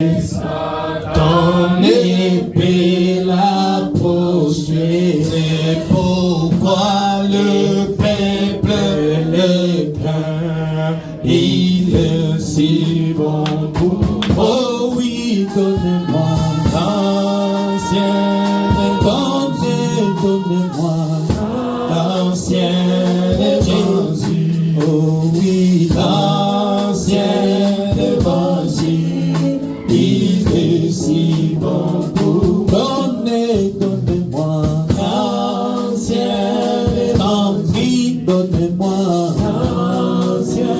Ton épée l'a prospéré. Pourquoi le peuple le craint? Il est si bon pour moi. Oh oui, donnez-moi l'ancien, donnez-moi l'ancien Jésus. Oh oui, l'ancien Évangile. Il est si bon pour donnez-moi l'ancien Évangile, donnez-moi l'ancien.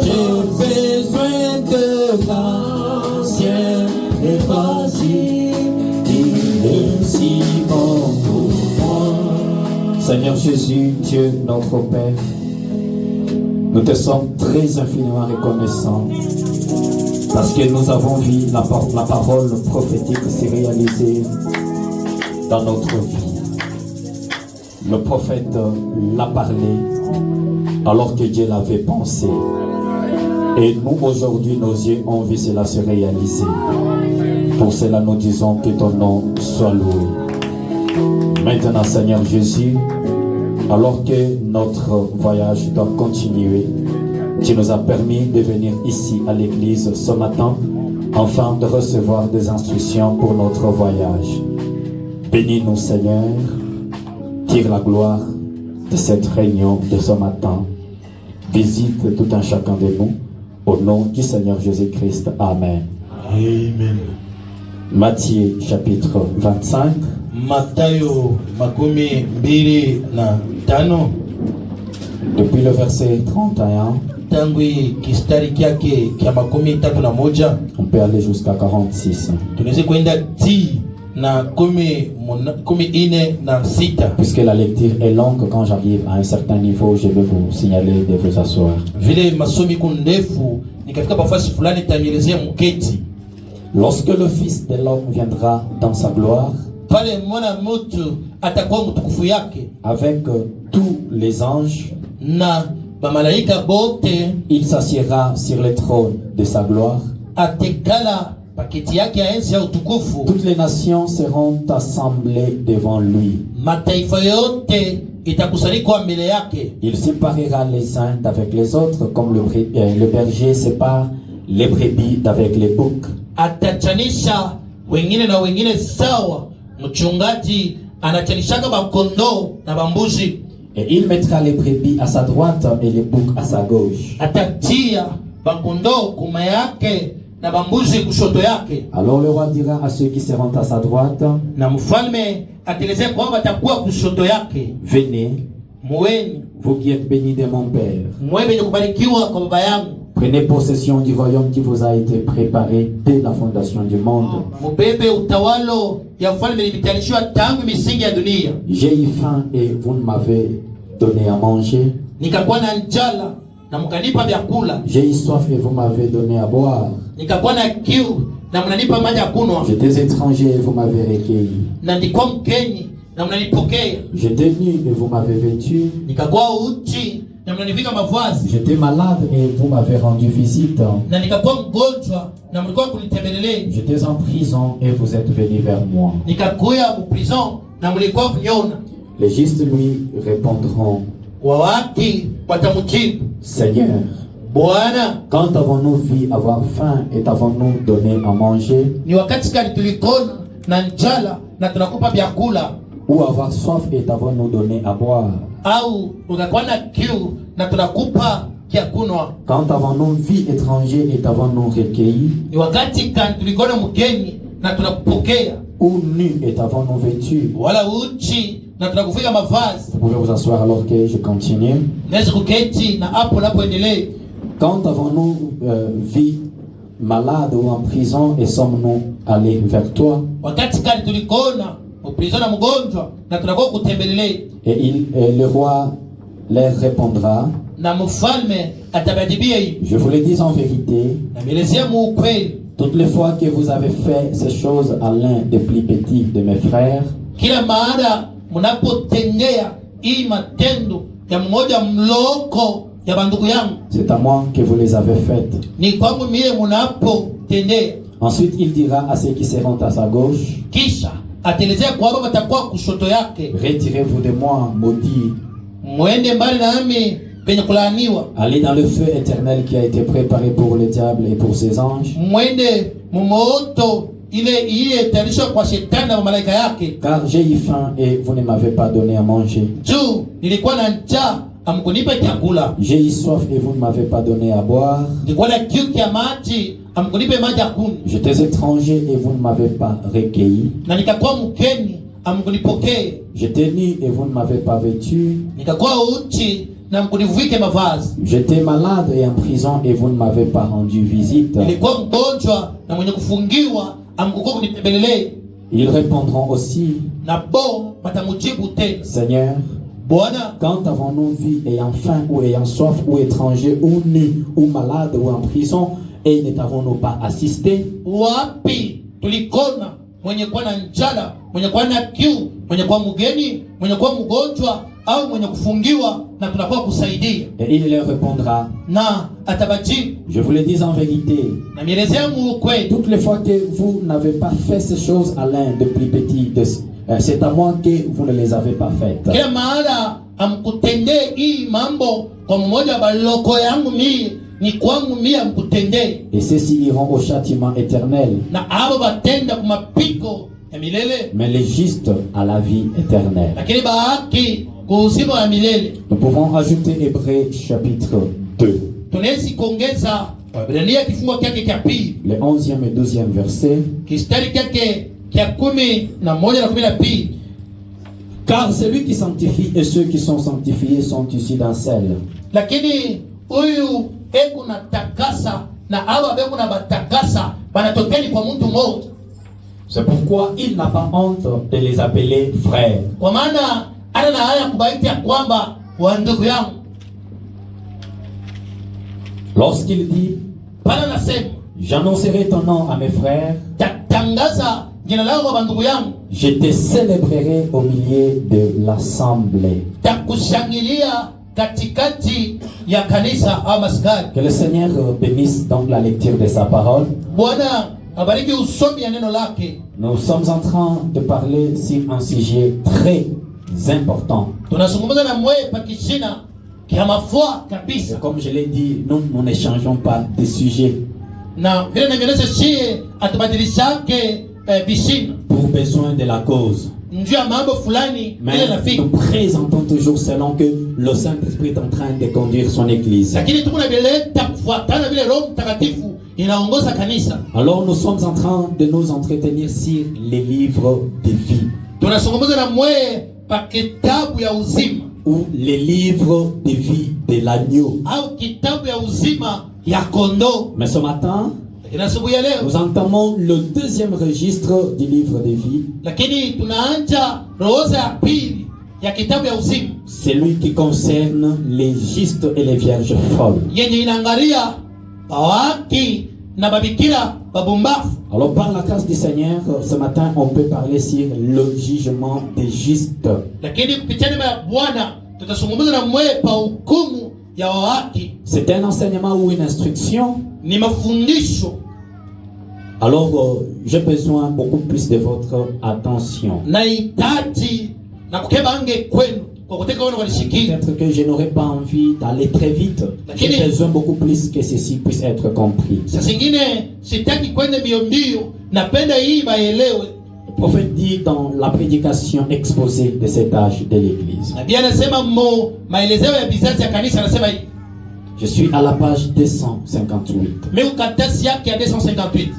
J'ai besoin de l'ancien Évangile. Il est si bon pour moi. Seigneur Jésus, Dieu notre Père, nous te sommes très infiniment reconnaissants parce que nous avons vu la parole prophétique se réaliser dans notre vie. Le prophète l'a parlé alors que Dieu l'avait pensé. Et nous aujourd'hui, nos yeux ont vu cela se réaliser. Pour cela, nous disons que ton nom soit loué. Maintenant, Seigneur Jésus, alors que notre voyage doit continuer, tu nous as permis de venir ici à l'église ce matin, afin de recevoir des instructions pour notre voyage. Bénis-nous, Seigneur, tire la gloire de cette réunion de ce matin. Visite tout un chacun de nous, au nom du Seigneur Jésus-Christ. Amen. Amen. Matthieu chapitre 25. Matayo makumi mbili na tano. Depuis le verset 31, Tangui kistari kyake kya makumi tatu na moja. On peut aller jusqu'à 46. Tunaweza kwenda ti na kumi ine na sita. Puisque la lecture est longue, quand j'arrive à un certain niveau, je vais vous signaler de vous asseoir. Vile masomi kundefu nikafika pafasi fulani tanyelezea mketi. Lorsque le Fils de l'homme viendra dans sa gloire, pale mwana mtu atakuwa mtukufu yake, avec tous les anges, na bamalaika bote, il s'assiera sur le trône de sa gloire. atekala paketi yake ya enzi ya utukufu. Toutes les nations seront assemblées devant lui. Mataifa yote itakusanyika mbele yake. Il séparera les uns d'avec les autres, comme le berger sépare les brebis d'avec les boucs. Atachanisha wengine na wengine sawa mchungaji anachanishaka bakondoo na bambuzi. Et il mettra les brebis à sa droite et les boucs à sa gauche. Atatia bakondoo kuma yake na bambuzi kushoto yake. Alors le roi dira à ceux qui seront à sa droite, na mfalme ateleze kwamba atakuwa kushoto yake, venez, muweni, vous qui êtes bénis de mon Père. mwewe kubarikiwa kwa baba yangu. Prenez possession du royaume qui vous a été préparé dès la fondation du monde. Mubebe utawalo ya mfalme ilitayarishiwa tangu misingi ya dunia. J'ai eu faim et vous ne m'avez donné à manger. Nikakuwa na njala na mkanipa vyakula. J'ai eu soif et vous m'avez donné à boire. Nikakuwa na kiu na mnanipa maji ya kunywa. J'étais étranger et vous m'avez recueilli. Na nilikuwa mgeni na mnanipokea. J'étais nu et vous m'avez vêtu. Nikakuwa uchi na mnanivika mavazi. J'étais malade et vous m'avez rendu visite. Na nikakuwa mgonjwa na mlikuwa kunitembelea. J'étais en prison et vous êtes venu vers moi. Nikakuwa mu prison na mlikuwa kuniona. Les justes lui répondront, Wawaki watamjibu, Seigneur, Bwana, quand avons-nous vu avoir faim et avons-nous donné à manger, ni wakati gani tulikona na njala na tunakupa vyakula, ou avoir soif et avons-nous donné à boire? au unakuwa na kiu na tunakupa kia kunywa? Quand avons-nous vu étranger et avons-nous recueilli, Ni wakati gani tulikona mgeni na tunakupokea, ou nu et avons-nous vêtu? wala uchi na tunakuvika mavazi? Vous pouvez vous asseoir alors que je continue. Naweza kuketi na hapo napoendelee. Quand avons-nous vu malade ou en prison et sommes-nous allés vers toi? Wakati gani tulikona prison na mgonjwa na tunakuwa kutembelea? Et le roi leur répondra, Na mfalme atabadibia hivi, je vous le dis en vérité, na melezea mu ukweli, toutes les fois que vous avez fait ces choses à l'un des plus petits de mes frères, kila mara mnapotendea hii matendo ya mmoja mloko ya bandugu yangu, c'est à moi que vous les avez faites. ni kwangu mie mnapotendea. Ensuite, il dira à ceux qui seront à sa gauche, kisha ataelezea kwa wale watakuwa kushoto yake, retirez-vous de moi, maudits. Mwende mbali nami penye kulaaniwa. Allez dans le feu éternel qui a été préparé pour le diable et pour ses anges. Mwende mumoto ile tayarishwa kwa shetani na malaika yake. Car j'ai eu faim et vous ne m'avez pas donné à manger. Juu nilikuwa na njaa, hamkunipa chakula. J'ai eu soif et vous ne m'avez pas donné à boire. Nilikuwa na kiu ya maji, hamkunipa maji ya kunywa. J'étais étranger et vous ne m'avez pas recueilli. Na nikakuwa mgeni, hamkunipokea. J'étais nu et vous ne m'avez pas vêtu. Nikakuwa uchi na hamkunivike mavazi. J'étais malade et en prison et vous ne m'avez pas rendu visite. Nilikuwa mgonjwa na mwenye kufungiwa, hamkukuwa kunitembelea. Ils répondront aussi, Na bo watamujibu tena, Seigneur, Bwana, quand avons-nous vu ayant faim ou ayant soif ou étranger ou nu ou malade ou en prison et ne t'avons-nous pas assisté? wapi tulikona mwenye kuwa na njala, mwenye kuwa na kiu, mwenye kuwa mgeni, mwenye kuwa mgonjwa au mwenye kufungiwa na tunakuwa kusaidia? Et il leur répondra, Na atabajibu, je vous le dis en vérité, na mielezea ukweli, toutes les fois que vous n'avez pas fait ces choses à l'un de plus petits, c'est à moi que vous ne les avez pas faites. kila mahala amkutendee hii mambo kwa mmoja wa baloko yangu mie, ni kwangu mie amkutendee. Et ceux-ci iront au châtiment éternel, Na abo batenda kumapiko ya milele, mais les justes à la vie éternelle. lakini bahaki kuuzima wa milele. Nous pouvons rajouter Hébreux chapitre 2, Tunaweza kuongeza Waebrania kifungo chake cha pili, le 11e et 12e verset. kistari chake cha 11 na 12. Car celui qui sanctifie et ceux qui sont sanctifiés sont ici dans celle. Lakini huyu eko na takasa na aba beko na batakasa banatokeni kwa mtu mmoja. C'est pourquoi il n'a pas honte de les appeler frères. Kwa maana ana na haya kubaiti ya kwamba wa ndugu yangu. Lorsqu'il dit, Pana nasema, j'annoncerai ton nom à mes frères, tatangaza jina lako kwa ndugu yangu, je te célébrerai au milieu de l'assemblée. takushangilia katikati ya kanisa au maskani. Que le Seigneur bénisse donc la lecture de sa parole. Bwana abariki usomi ya neno lake. Nous sommes en train de parler sur un sujet très important. Tunazungumza na mwe pakishina kia mafua kabisa. Comme je l'ai dit, nous n'échangeons pas de sujets. Na vile navyeleza shie atubadilishake bishina Pour besoin de la cause. njuu ya mambo fulani Mais ile nafiki. nous présentons toujours selon que le Saint-Esprit est en train de conduire son Église. Lakini tuko na vileta kufuatana vile Roho Mtakatifu inaongoza kanisa. Alors nous sommes en train de nous entretenir sur les livres de vie. Tunazungumza na mwe pa kitabu ya uzima Ou les livres de vie de l'agneau. au kitabu ya uzima ya kondoo. Mais ce matin, Lakini asubuhi ya leo, nous entamons le deuxième registre du livre de vie. lakini tunaanja roza ya pili ya kitabu ya uzima Celui qui concerne les justes et les vierges folles. yenye inaangalia bawaki na babikira babumbafu. Alors par la grâce du Seigneur, ce matin, on peut parler sur le jugement des justes. Lakini kupitia neema ya Bwana tutazungumza na mwe pa hukumu ya wawaki. C'est un enseignement ou une instruction. Ni mafundisho. Alors j'ai besoin beaucoup plus de votre attention. Nahitaji na kukeba ange kwenu kwa kuteka wenu walishikia. Peut-être que je n'aurai pas envie d'aller très vite. J'ai besoin beaucoup plus que ceci puisse être compris. Saa zingine sitaki kwenda mbio mbio, napenda hii baelewe. Le prophète dit dans la prédication exposée de cet âge de l'Église. Nabii anasema maelezeo ya bizazi ya kanisa, anasema hii. Je suis à la page 258. Meu karatasi yake ya 258.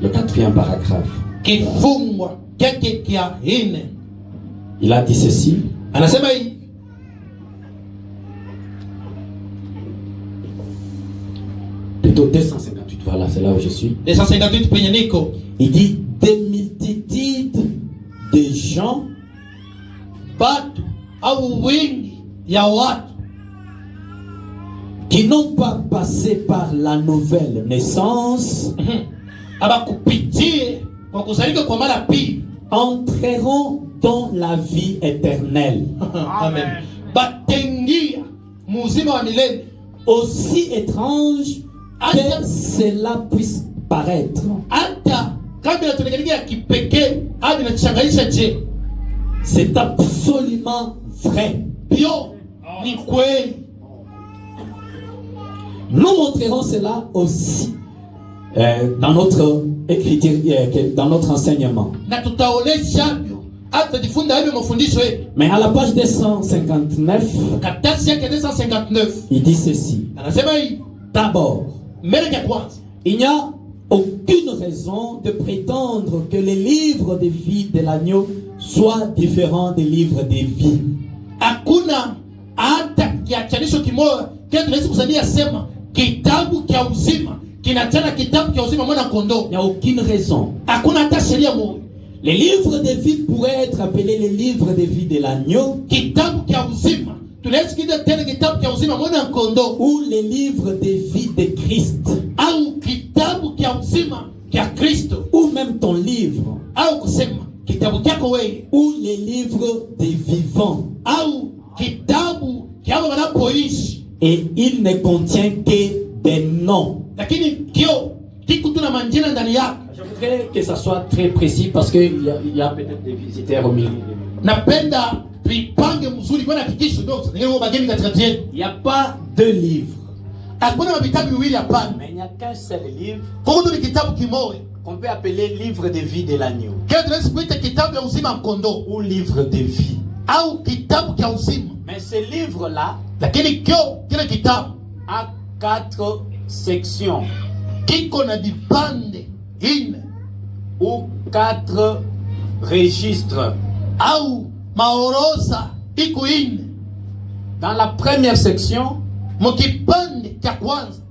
Le 4e paragraphe. Kifungwa chake kia 4. Il a dit ceci. Anasema hii. Plutôt 258, voilà, c'est là où je suis. 258 penye niko. Il dit des multitudes de gens, Batu au wingi ya watu qui n'ont pas passé par la nouvelle naissance abakupitie kwa kuzalika kwa mara pili entreront dans la vie éternelle. Amen. Batengia muzima wa milele. Aussi étrange que cela puisse paraître. C'est absolument vrai. Nous montrerons cela aussi dans notre écriture, dans notre enseignement. Mais à la page 259, il dit ceci. D'abord, il n'y a aucune raison de prétendre que les livres de vie de l'agneau soient différents des livres de vie. Hakuna hata kiachanisho kimoja kile tunaweza kusania sema kitabu cha uzima kinachana kitabu cha uzima mwana kondoo. Il n'y a aucune raison. Hakuna hata sheria moja. Les livres de vie pourraient être appelés les livres de vie de l'agneau. Kitabu cha uzima tunaweza kuita tena kitabu cha uzima mwana kondoo, ou les livres de vie de Christ, au kitabu cha uzima cha Kristo, ou même ton livre, au kusema kitabu chako wewe, ou les livres des vivants, au kitabu cha wanapoishi. Et il ne contient que des noms. Lakini kio kiko tuna manjina ndani yake. Je voudrais que ça soit très précis parce que il y a peut-être des visiteurs au milieu. Napenda tuipange mzuri kwa hakikisho ndio ngine bageni katikati yetu. Il n'y a pas deux livres. Hakuna vitabu viwili hapana. Mais il n'y a qu'un seul livre Kwa hiyo ni kitabu kimoja qu'on peut appeler livre de vie de l'agneau. Kile tunaweza kuita kitabu cha uzima kondoo ou livre de vie. Au kitabu cha uzima. Mais ce livre-là, lakini kile kitabu a 4 sections. Kiko na vipande 4 ou 4 registres. Au maorosa iko 4. Dans la première section, mukipande cha kwanza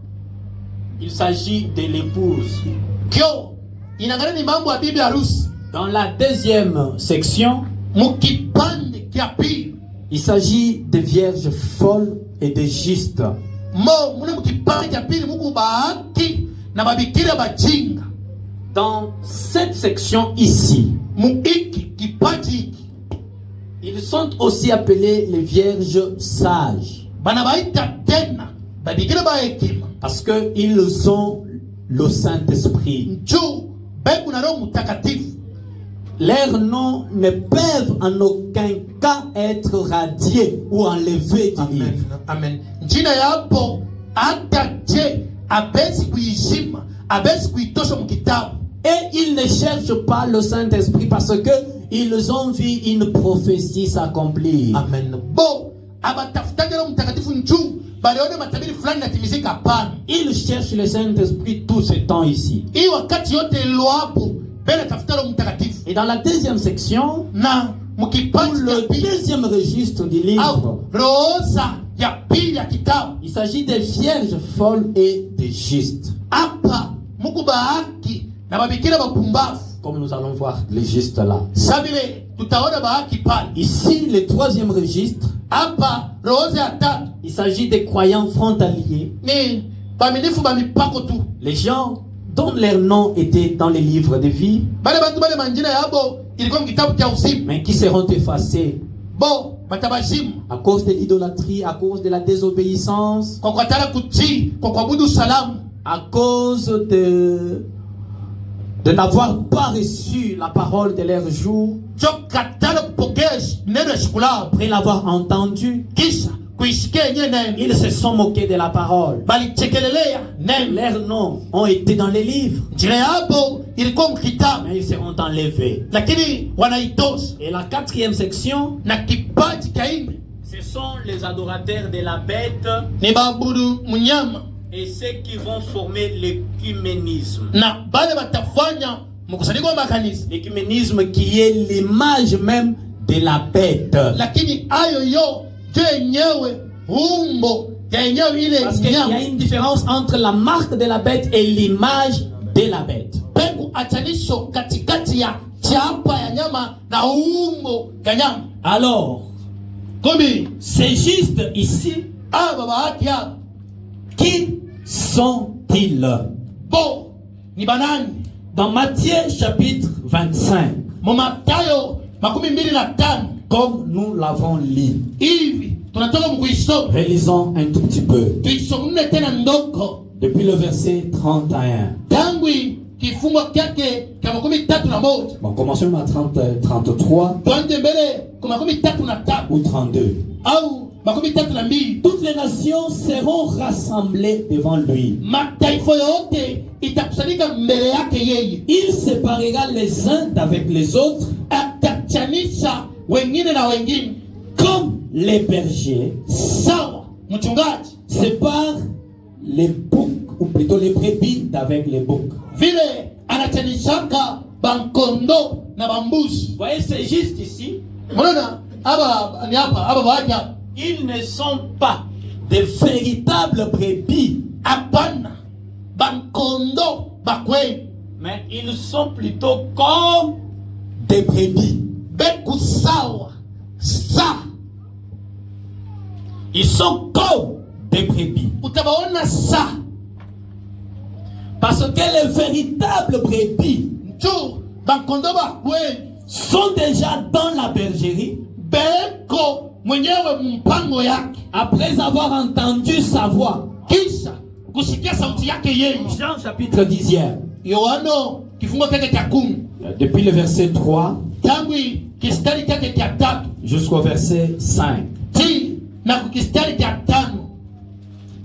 il s'agit de l'épouse. Kyo inaangalia ni mambo ya bibi harusi. Dans la deuxième section, mukipande cha pili, il s'agit de vierges folles et de justes. Dans cette section ici, ils sont aussi appelés les vierges sages. Parce qu'ils ont le Saint-Esprit. Leurs noms ne peuvent en aucun cas être radiés ou enlevés du livre. Amen. Et ils ne cherchent pas le Saint-Esprit parce que ils ont vu une prophétie s'accomplir. Amen. Ils cherchent le Saint-Esprit tout ce temps ici. Et dans la deuxième section, pour le deuxième registre du livre, il s'agit des vierges folles et des justes. Comme nous allons voir les justes là. Ici, le troisième registre, il s'agit des croyants frontaliers. Les gens dont leurs noms étaient dans les livres de vie, mais qui seront effacés à cause de l'idolâtrie, à cause de la désobéissance, à cause de n'avoir pas reçu la parole de leur jour, après l'avoir entendu. Ils se sont moqués de la parole. Leurs noms ont été dans les livres, mais ils seront enlevés. Et la quatrième section, ce sont les adorateurs de la bête et ceux qui vont former l'écuménisme. L'écuménisme qui est l'image même de la bête. Parce qu'il y a une différence entre la marque de la bête et l'image de la bête. Alors, c'est juste ici. Qui sont-ils? Dans Matthieu chapitre 25, comme nous l'avons lu, relisons un tout petit peu. Depuis le verset 31. Tangui kifungo kyake kama 31. Bon, commençons à 33 Tuanze mbele kwa 33 ou 32. au 32. Toutes les nations seront rassemblées devant lui. Mataifa yote itakusanyika mbele yake yeye. Il séparera les uns d'avec les autres, Atachanisha wengine na wengine, comme les bergers sawa mchungaji sépare les boucs, ou plutôt les brebis d'avec les boucs. vile anachanishaka bankondo na bambuzi. Vous voyez, c'est juste ici. Mwana aba ni hapa aba baje hapa. Ils ne sont pas de véritables brebis, Hapana bankondo bakwe, mais ils sont plutôt comme des brebis. beku sawa sa. Ils sont comme des brebis. Utabaona sa Parce que les véritables brebis njoo bankondo bakwe sont déjà dans la bergerie beko mwenyewe mpango yake, après avoir entendu sa voix. kisha kusikia sauti yake yeye. Jean chapitre 10. Yohano kifungo chake cha 10 Depuis le verset 3 tangu kistari chake cha 3 jusqu'au verset 5. ti na kistari cha 5.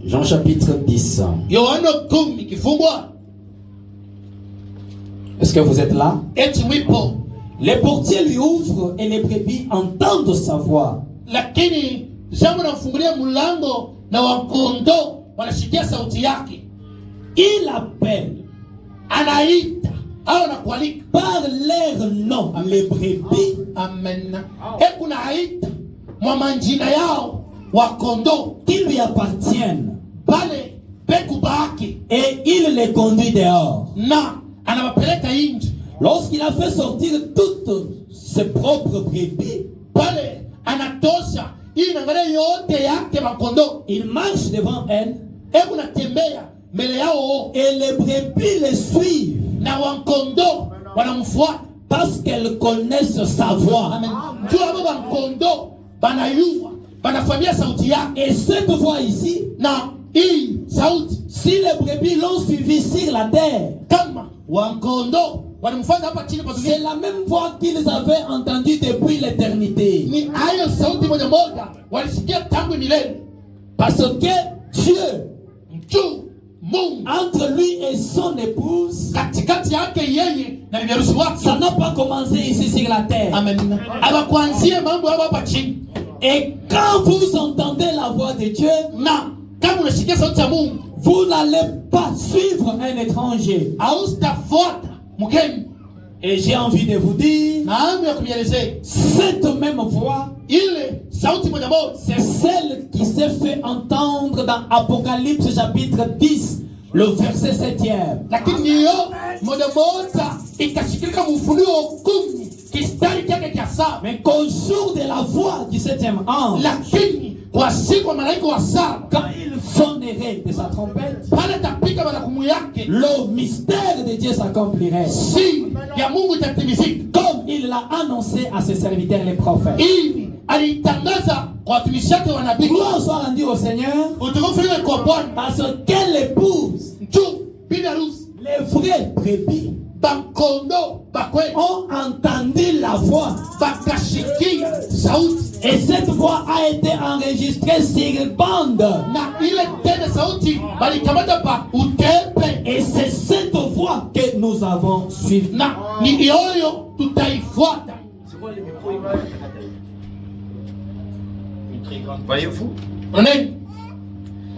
Jean chapitre 10. Yohano 10 kifungwa. Est-ce que vous êtes là? Eti wipo, Les portiers lui ouvrent et les brebis entendent sa voix. lakini jambo namfungulia mlango na wakondo wanasikia sauti yake. Il appelle Anaita au anakualika par leur nom les brebis. amen. Kuna aita mwa manjina yao wakondo Qui lui appartiennent pale beku bake et il les conduit dehors. na anawapeleka nje. Lorsqu'il a fait sortir toutes ses propres brebis, Pale anatosha ili naangalia yote yake makondo. il marche devant elles Hebu natembea mbele yao et les brebis les suivent na wakondo wanamfuata parce qu'elles connaissent sa voix. amen. Juu hapo wakondo banayua banafamia sauti yake, Et cette voix ici, na hii sauti si les brebis l'ont suivi sur la terre, kama wakondo wanamfuata hapa chini kwa c'est dunia, la même voix qu'ils avaient entendue depuis l'éternité. ni hayo sauti moja moja walisikia tangu milele. Parce que Dieu, Juu Mungu entre lui et son épouse, katikati yake yeye na bibi harusi wake, ça n'a pas commencé ici sur la terre. amen. Abakuanzie mambo hapa chini. Et quand vous entendez la voix de Dieu, Na kama unasikia sauti ya Mungu, vous n'allez pas suivre un étranger. hautafuata mgeni. Et j'ai envie de vous dire, Na hamu ya kumielezea cette même voix, ile sauti moja moja, c'est celle qui s'est fait entendre dans Apocalypse chapitre 10, le verset 7e. lakini niyo moja moja ikashikilika Ufunuo 10 kistari chake cha 7. Mais qu'au jour de la voix du 7e ange, Lakini kwa siku ya malaika wa 7 quand il sonnerait de sa trompette, pale tapika barakumu yake, le mystère de Dieu s'accomplirait. si ya Mungu itatimizika Comme il l'a annoncé à ses serviteurs les prophètes. ili alitangaza kwa watumishi wake wa nabii. Gloire soit rendue au Seigneur, Utukufu iwe kwa Bwana. parce qu'elle épouse Juu bibi harusi les vrais brebis bankondo bakwe ont entendu la voix. bakashikia sauti, Et cette voix a été enregistrée sur bande. na ile tena sauti balikamata pa utepe, Et c'est cette voix que nous avons suivie. na ni yoyo tutaifuata. Voyez-vous? Amen.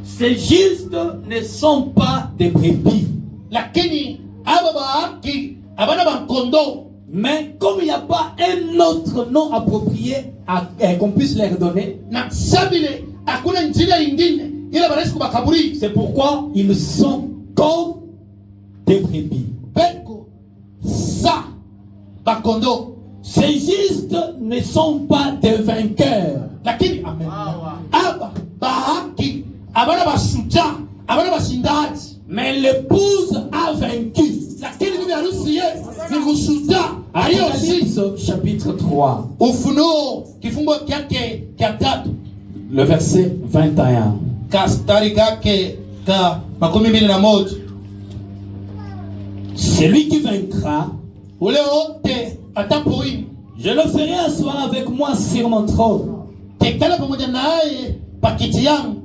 Ces justes ne sont pas des brebis. Lakini aba bahaki abana bankondo, Mais comme il n'y a pas un autre nom approprié qu'on puisse leur donner, na sabile hakuna njia nyingine ile barasi kubakaburi, c'est pourquoi ils sont comme des brebis. beko sa bakondo. Ces justes ne sont pas des vainqueurs. Lakini amen, aba bahaki abana basuja abana bashindaji, Mais l'épouse a vaincu. lakini bibi harusi ye ni msuda aliyosi. Apocalypse chapitre 3, Ufunuo kifungo kyake kya 3 le verset 21. kastari kake ka 21. celui qui vaincra, ule wote atapowini, je le ferai asseoir avec moi sur mon trône. tekala pamoja naye pakiti yangu,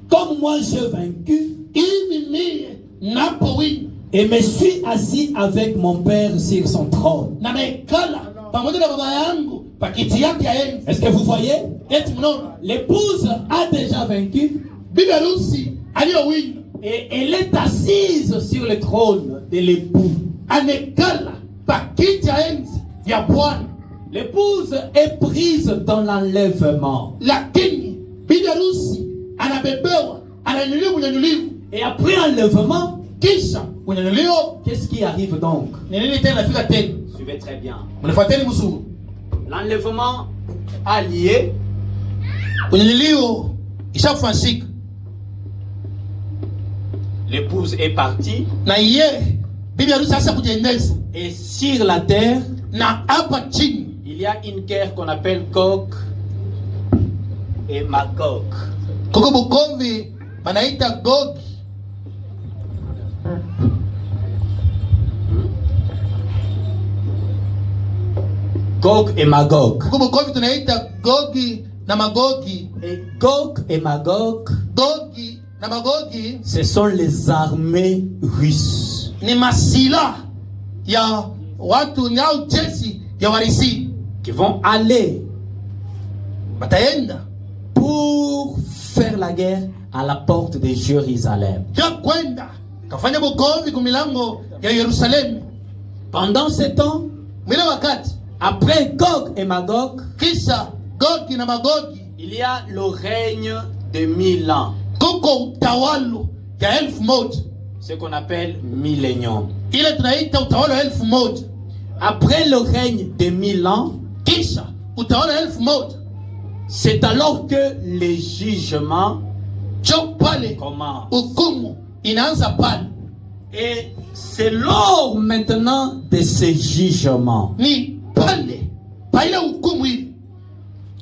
Comme moi j'ai vaincu ili mie napowini et me suis assis avec mon Père sur son trône. na mekala pamoja na baba yangu pakiti yake ya enzi. Est-ce que vous voyez? Eti mnaona L'épouse a déjà vaincu bibi harusi aliyowini et elle est assise sur le trône de l'époux. amekala pakiti ya enzi ya Bwana, L'épouse est prise dans l'enlèvement. lakini bibi harusi anabebewa, ananyuliwa kunyanyuliwa, Et après enlèvement, kisha kunyanyuliwa. qu'est-ce qui arrive donc? Ni nini tena nafika tena? Suivez très bien. Mnafuateni mzuri. L'enlèvement a lié. Kunyanyuliwa ishafanyika L'épouse est partie. na ye bibi harusi sasa kujiendeza, Et sur la terre, na hapa chini il y a une guerre qu'on appelle Gog et Magog. kuko bukomvi banaita Gogi Gog et Magog. kuko bukomvi tunaita Gogi na Magogi. Et Gog et Magog, Gogi na Magogi ce sont les armées russes. ni masila ya watu ni au jeshi ya Warisi, Qui vont aller bataenda pour faire la guerre à la porte de Jérusalem. ja kwenda kafanya bukomvi kumilango ya Yerusalemu. Pendant ce temps, Mwile wakati après Gog et Magog, kisha Gogi na Magogi il y a le règne de 1000 ans, kuko utawalo ya 1000, ce qu'on appelle millénium. ile tunaita utawala wa 1000. Après le règne de 1000 ans, Kisha utawala wa 1000 c'est alors que les jugements jo pale commencent. hukumu inaanza pale. Et c'est lors maintenant de ces jugements Ni pale paile hukumu ile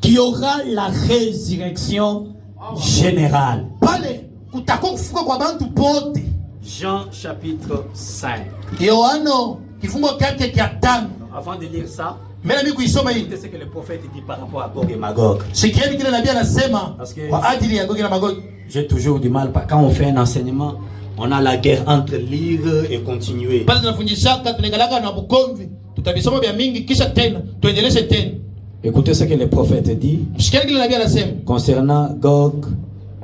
qu'il y aura la résurrection générale. pale kutakuwa kufuka kwa bantu pote. Jean chapitre 5. Yohano kifungo kyake kya 5. Avant de lire ça, Mimi nami kuisoma hii, écoutez ce que le prophète dit par rapport à Gog et Magog. sikieni kile nabii anasema Parce que- kwa ajili ya Gogi na Magogi. J'ai toujours du mal, quand on fait un enseignement, on a la guerre entre lire et continuer. Pale tunafundishaka tunaengalaka na bukomvi, tutabisoma vya mingi kisha tena tuendeleshe tena. Écoutez ce que le prophète dit Sikieni kile nabii anasema concernant Gog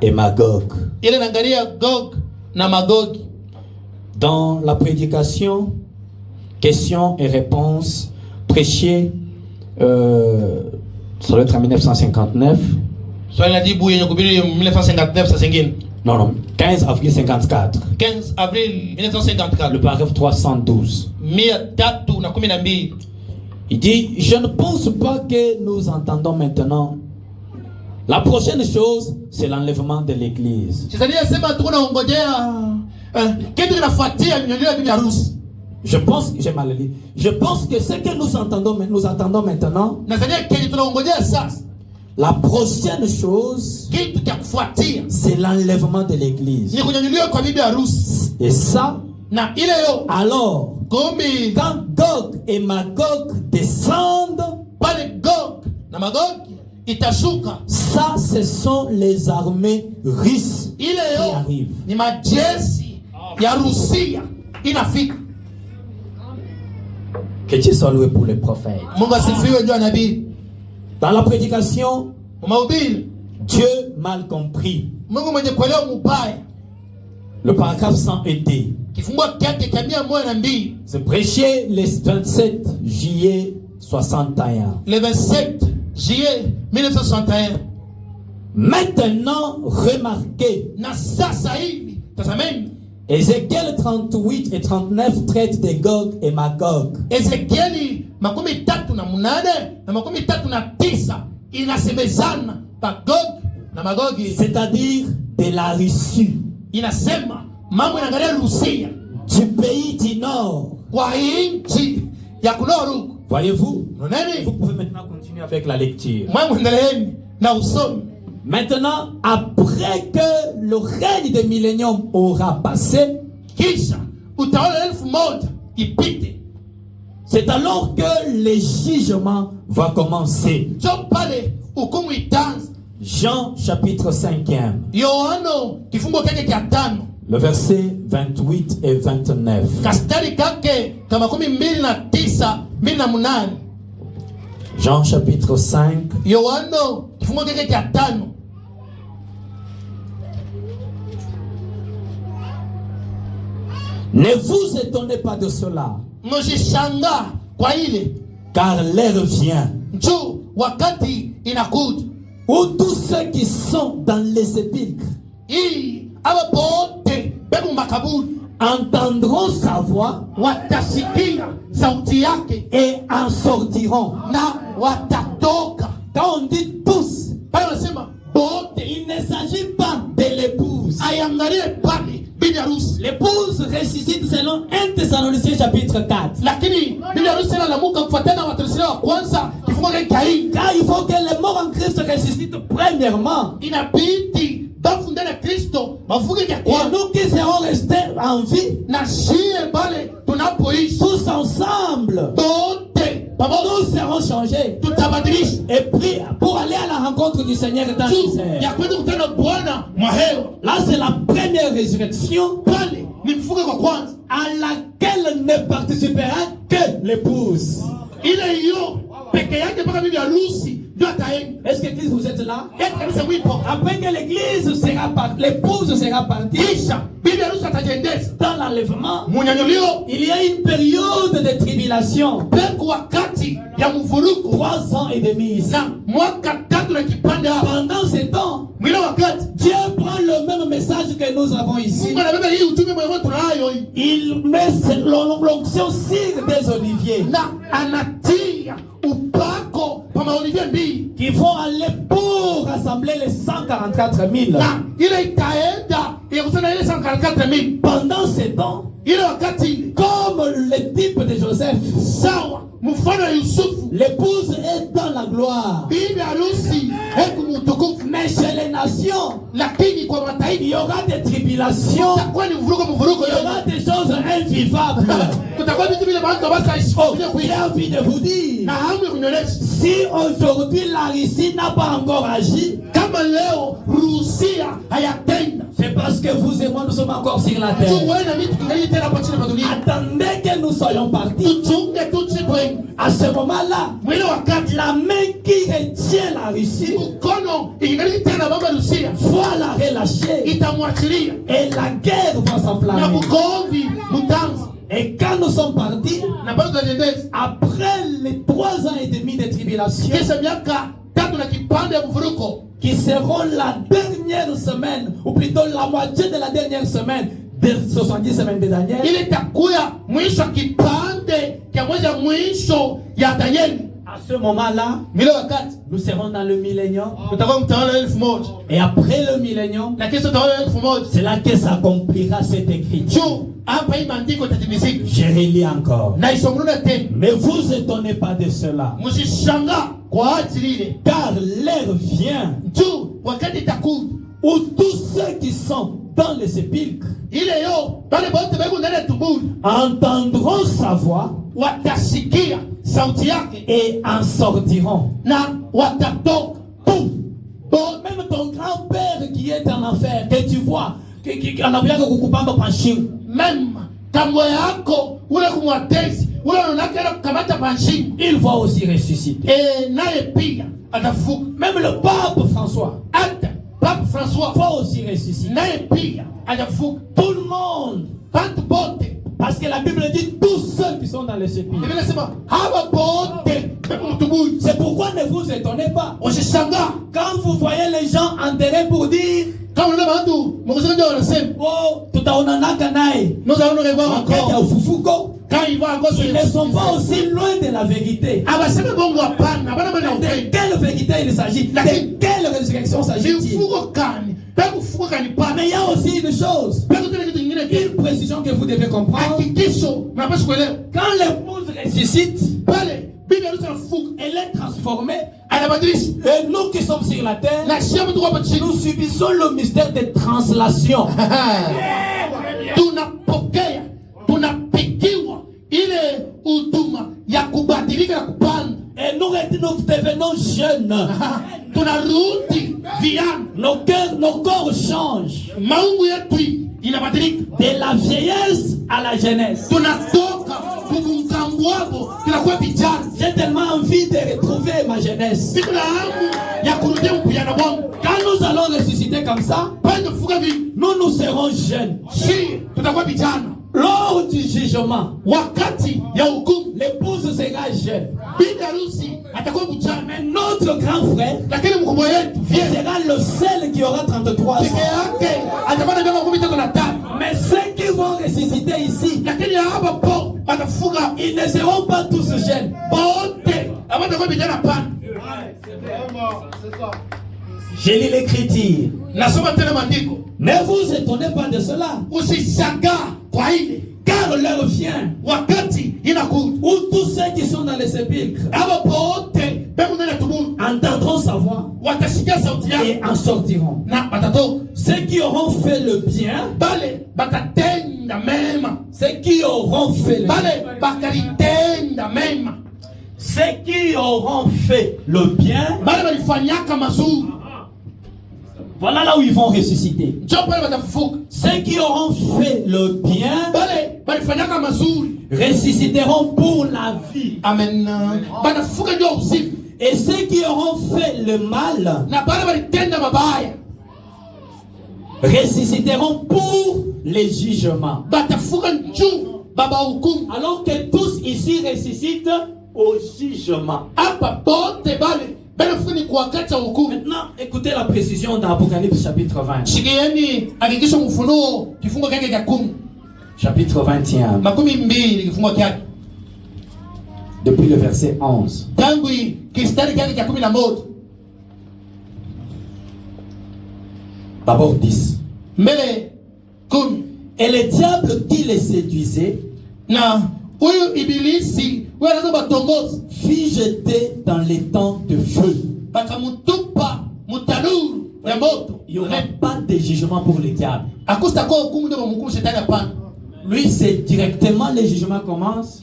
et Magog. ile naangalia Gog na Magogi. Dans la prédication, questions et réponses prêchée, ça doit être en 1959. Swali la jibu yenye kuhubiri 1959 saa zingine. Non, 15 avril 54. 15 avril 1954. Le paragraphe 312. 312. Il dit, je ne pense pas que nous entendons maintenant. La prochaine chose, c'est l'enlèvement de l'église. Chizalia sema tuko naongojea kitu kinafuatia mnyonyoro ya bibi harusi. Je pense, j'ai mal lu. Je pense que ce que nous entendons maintenant, Nazania kenye tunaongojea sasa, la prochaine chose, kitu cha kufuatia c'est l'enlèvement de l'église. ni kunyonyoliwa kwa bibi harusi. Et ça, Na ile yo alors, kumbi quand Gog et Magog descendent, pale Gog na Magogi itashuka, ça, ce sont les armées russes ile qui yo arrivent. ni majeshi ya Rusia inafika. Que Dieu soit loué pour les prophètes. Mungu asifiwe juu ya nabii. Dans la prédication, Mahubiri, Dieu mal compris. Mungu mwenye kuelewa mubaya. Le paragraphe 100 Kifungo kyake cha 102, c'est prêché le 27 juillet 61. le 27 juillet 1961. Maintenant, remarquez, Na sasa hivi tazameni, Ézéchiel 38 et 39 traitent de Gog et Magog. Ezekieli 38 na 39 inasemezana pa Gog na Magogi, C'est-à-dire de la Russie, inasema mambo inaangalia Rusia du pays du Nord. kwa inchi ya kunoru. Voyez-vous? Noneni Vous pouvez maintenant continuer avec la lecture. mwangu endeleeni na usomi. Maintenant, après que le règne de millénium aura passé, Kisha utawala 1000 ipite. C'est alors que le jugement va commencer. Jo pale hukumu itaanza. Jean chapitre 5e. Yohano kifungo kake cha 5. Le verset 28 et 29. Kastari kake kama 29 28. Jean chapitre 5. Yohano kifungo kake cha 5. Ne vous étonnez pas de cela. Msishanga kwa ile. Car l'heure vient. Njoo wakati inakuja. Où tous ceux qui sont dans les sépulcres entendront sa voix et en sortiront. Quand on dit tous, il ne s'agit pas de l'épouse. L'épouse ressuscite selon 1 Thessaloniciens chapitre 4. Car il faut que les morts en Christ ressuscitent premièrement. Et nous qui serons restés en vie, tous ensemble, nous serons changés et pris pour aller à la rencontre du Seigneur dans les airs. Là, c'est la première résurrection à laquelle ne participera que l'épouse. Est-ce que l'église vous êtes là? Après que l'église sera partie, l'épouse sera partie, dans l'enlèvement, il y a une période de tribulation. 3 ans et demi ici. Pendant ce temps, Dieu prend le même message que nous avons ici. Il met l'onction sur des oliviers qui vont aller pour rassembler les 144 000. Pendant ce temps, comme le type de Joseph, l'épouse est dans la gloire. Mais chez les nations, il y aura des tribulations, il y aura des choses invivables. J'ai envie de vous dire, si aujourd'hui la Russie n'a pas encore agi, c'est parce que vous et moi nous sommes encore sur la terre. Attendez que nous soyons partis. À ce moment-là, la main qui retient la Russie va la relâcher et la guerre va s'enflammer. Et quand nous sommes partis, après les 3 ans et demi de tribulation, qui seront la dernière semaine, ou plutôt la moitié de la dernière semaine des 70 semaines de Daniel, à ce moment-là, nous serons dans le millénium. Et après le millénium, c'est là que s'accomplira cette écriture. Je relis encore. Mais vous étonnez pas de cela. Car l'heure vient où tous ceux qui sont dans les sépulcres entendront sa voix et en sortiront. Même ton grand-père qui est en enfer, que tu vois, même il va aussi ressusciter. Même le pape François va aussi ressusciter. Tout le monde. Parce que la Bible dit tous ceux qui sont dans le sépulcre. C'est pourquoi ne vous étonnez pas quand vous voyez les gens enterrés pour dire oh, tutaonanaka naye. Ils ne sont pas aussi loin de la vérité. De quelle vérité il s'agit? De quelle résurrection s'agit-il? Mais il y a aussi une chose, une précision que vous devez comprendre. Quand l'épouse ressuscite, elle est transformée. Et nous qui sommes sur la terre, nous subissons le mystère de translation. tunapikiwa ile huduma ya kubadilika na kupanda. Et nous devenons jeunes. Tunarudi vijana. Nos corps changent. Maungu yetu inabadilika. De la vieillesse à la jeunesse. Tunatoka kumkambuapo tunakuwa vijana. J'ai tellement envie de retrouver ma jeunesse. Siku na hamu ya kurudia ujana wangu. Quand nous allons ressusciter comme ça, nous serons jeunes. Tutakuwa vijana. Lors du jugement, wakati ya hukumu, l'épouse sera jeune. Bibi harusi atakuwa mchana. Mais notre grand frère, lakini mkubwa wetu sera le seul qui aura 33 ans. Peke yake atakuwa na miaka 13. Mais ceux qui vont ressusciter ici, lakini hapa po watafuga, ils ne seront pas tous jeunes. Bote hawatakuwa vijana pana. J'ai lu l'écriture. Nasoma tena maandiko. Ne vous étonnez pas de cela. Usishangaa kwa ile, car l'heure vient wakati inakuja où tous ceux qui sont dans les sépulcres entendront sa voix et en sortiront. Ceux qui auront fait le bien, ceux qui auront fait le bien, ceux qui auront fait le bien, voilà là où ils vont ressusciter. Ceux qui auront fait le bien ressusciteront pour la vie. Amen. Et ceux qui auront fait le mal ressusciteront pour les jugements. Alors que tous ici ressuscitent au jugement. Maintenant, écoutez la précision dans Apocalypse chapitre 20. Chapitre 21. Depuis le verset 11. D'abord 10. Et le diable qui les séduisait fut jeté dans les temps de feu. Il n'y aura pas de jugement pour le diable. Lui, c'est directement le jugement commence.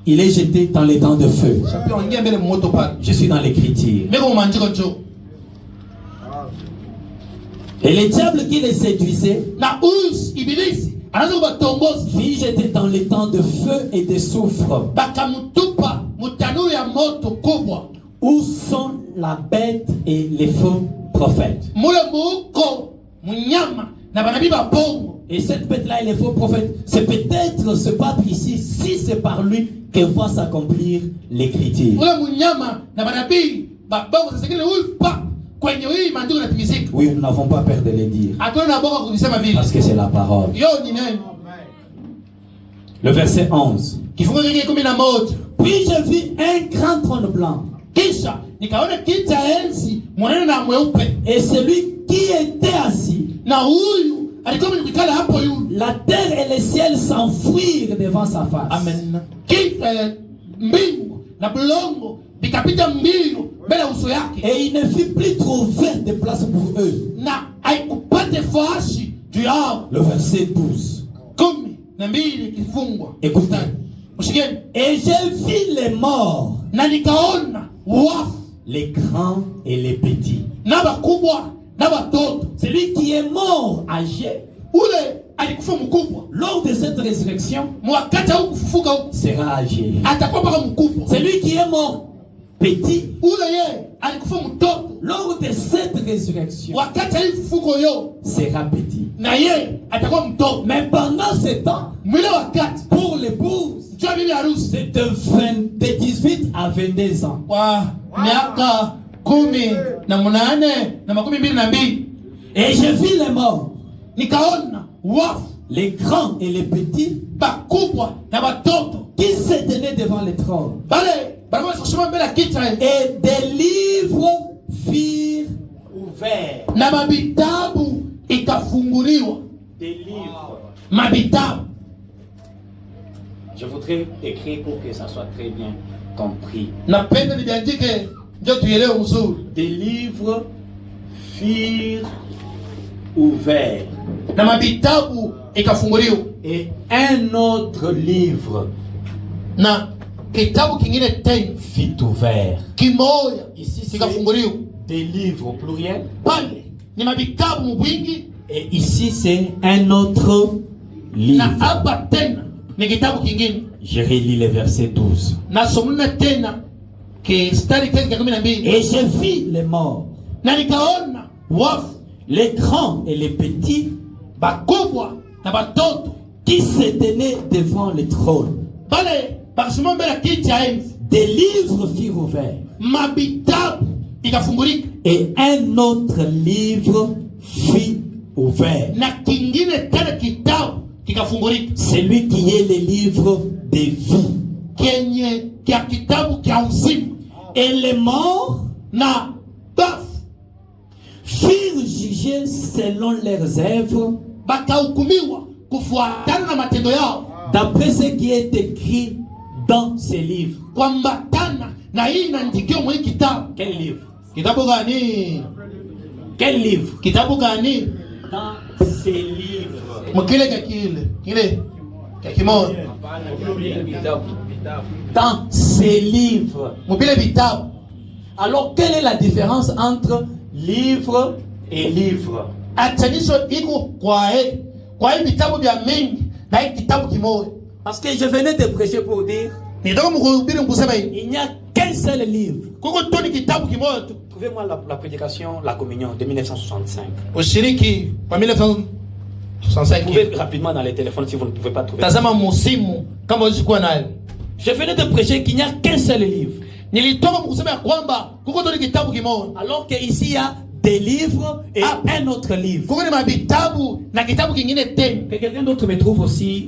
Il est jeté dans les temps de feu. Je suis dans l'écriture. Et le diable qui les séduisait fut jeté dans les temps de feu et de soufre, où sont la bête et les faux prophètes. Et cette bête-là et les faux prophètes, c'est peut-être se battre ici, si c'est par lui que va s'accomplir l'écriture. Oui, nous n'avons pas peur de le dire, parce que c'est la parole. Le verset 11. Puis je vis un grand trône blanc, et celui qui était assis, la terre et le ciel s'enfuirent devant sa face. Amen. Et il ne fut plus trouvé de place pour eux. Le verset 12. Écoutez. Et j'ai vu les morts, les grands et les petits. Celui qui est mort âgé, lors de cette résurrection, sera âgé. Celui qui est mort petit, lors de cette résurrection, sera petit. Mais pendant ce temps, pour l'épouse, c'est de 18 à 22 ans. Et j'ai vu les morts, les grands et les petits, qui se tenaient devant le trône. Et des livres furent ouverts. Des livres. Je voudrais écrire pour que ça soit très bien compris. Des livres furent ouverts. Et un autre livre na kitabu kingine tena fut ouvert. kimoya Ici, c'est kikafunguliwa. des livres au pluriel. Pale ni mabitabu mubwingi, Et ici, c'est un autre na livre. hapa tena ni kitabu kingine. Je relis le verset 12. Na somuna tena kistari kile cha 12, Et je vis les morts, na nikaona wafu les grands et les petits, bakubwa na batoto qui se tenaient devant le trône. pale bakasimama mbele ya kiti cha enzi. Des livres furent ouverts. Mabitabu ikafungulika Et un autre livre fut ouvert. na kingine tena kitabu kikafungulika, Celui qui est le livre de vie. kenye kia kitabu kia uzima. Et les morts Na bafu furent jugés selon leurs œuvres, bakahukumiwa kufuatana na matendo yao, d'après ce qui est écrit dans ces livres. kuambatana na hii inaandikiwa mwa hii kitabu. Quel livre? Kitabu gani? Quel livre? Kitabu gani? Dans ces livres. Mkile kile kimoja Dans ces livres. mubile vitabu. Alors, quelle est la différence entre livre et livre? Achanisho iko kwa hii vitabu vya mingi na hii kitabu kimoja. Parce que je venais de prêcher pour dire Nitaka mkuhubiri mkusema hivi, il n'y a qu'un seul livre. kuko tu ni kitabu kimoja tu. Trouvez-moi la prédication, la communion de 1965. Ushiriki wa 1965. Trouvez rapidement dans les téléphones si vous ne pouvez pas trouver. Tazama musimu kama usikuwa nayo. Je venais de prêcher qu'il n'y a qu'un seul livre. Nilitoka mkusema ya kwamba kuko tu ni kitabu kimoja. Alors qu'ici il y a des livres et un autre livre. Kuko ni mabitabu na kitabu kingine tena. Que quelqu'un d'autre me trouve aussi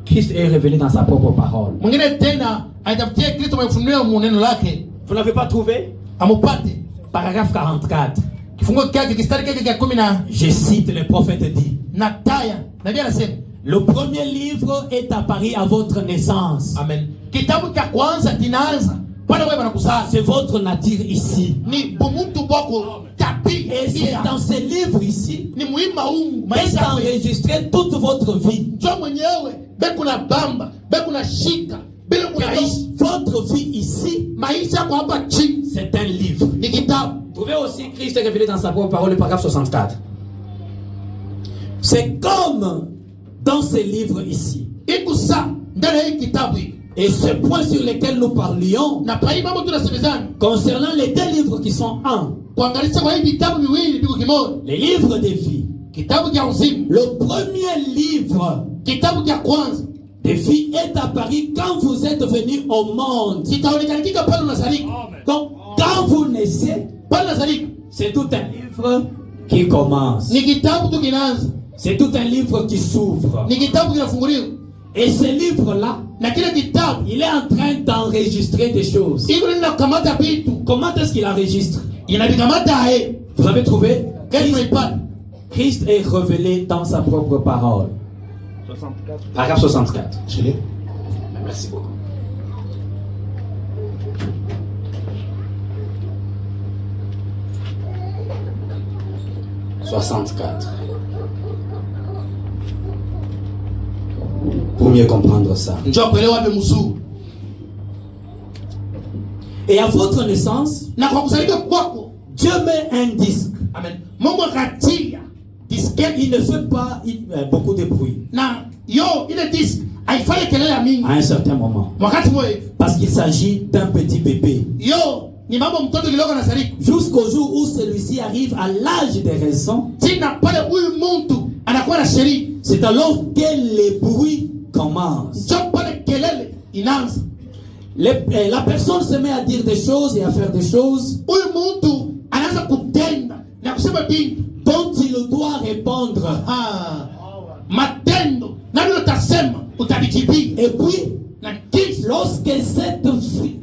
Christ est révélé dans sa propre parole. Mwingine tena aitafutie Kristo mfunuo mu neno lake. Vous n'avez pas trouvé? Amupate. Paragraphe 44. Kifungo kyake kistari kyake cha 10 Je cite, le prophète dit: na taya. Nabii anasema, le premier livre est apparu à votre naissance. amen. Kitabu cha kwanza kinaanza pale wewe banakusanya. C'est votre nature ici. Ni bumuntu bwako tabia. Et c'est dans ce livre ici Ni muima huu est maisha yako. enregistré toute votre vie. Njoo mwenyewe bekuna bamba, bekuna shika, bila kunaishi. Votre vie ici, Maisha yako hapa chini c'est un livre. ni kitabu. Trouvez aussi Christ est révélé dans sa propre parole, le paragraphe 64. C'est comme dans ce livre ici. Iko saa ndani ya hii kitabu hii. Et ce point sur lequel nous parlions, Na pai mambo tunasemezana concernant les deux livres qui sont un, kuangalisha kwa hii vitabu viwili biko kimoja. les livres de vie. Kitabu cha uzima, Le premier livre kitabu cha kwanza de vie est apparu quand vous êtes venus au monde. kitaonekanika pale unazalika. Donc, quand vous naissez, Pale unazalika c'est tout un livre qui commence. ni kitabu tu kinaanza, C'est tout un livre qui s'ouvre. ni kitabu kinafunguliwa. Et ce livre-là, Na kile kitabu il est en train d'enregistrer des choses. iko nina kukamata vitu, Comment est-ce qu'il enregistre? inavikamata hai. Vous avez trouvé? Kesho ipate. Christ est révélé dans sa propre parole. 64. Paragraphe 64. Chile. Merci beaucoup. « 64. Pour mieux comprendre ça. Njoo kuelewa be mzuri. Et à votre naissance, Na kwa kuzalika kwako, Dieu met un disque. amen. Mungu akatia disketi Il ne fait pas beaucoup de bruit na yo ile disk haifanye kelele ya mingi à un certain moment. wakati mmoja. Parce qu'il s'agit d'un petit bébé. Yo ni mambo mtoto kidogo anazalika. Jusqu'au jour où celui-ci arrive à l'âge de raison, Tina pale huyu mtu anakuwa na sheria. c'est alors que les bruits commencent. Njoo pale kelele inaanza. La personne se met à dire des choses et à faire des choses Huyu mtu anaanza kutenda na kusema vitu dont il doit répondre. matendo na vile utasema utajibia. Et puis, Na kisha lorsque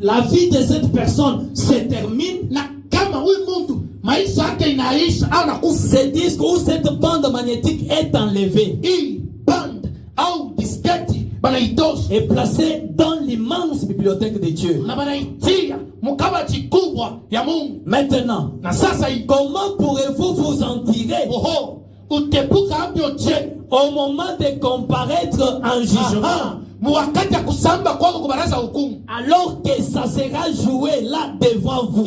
la vie de cette personne se termine, na kama huyu mtu maisha yake inaisha au nakufa, ce disque ou cette bande magnétique est enlevée hii band au disketi banaitosha et placée dans l'immense bibliothèque de Dieu. na banaitia mkabati kubwa ya Mungu. Maintenant, Na sasa hii comment pourrez-vous vous en tirer oho utepuka hapo je au moment de comparaître en jugement, wakati ya kusamba kwako kwa baraza hukumu, alors que ça sera joué là devant vous.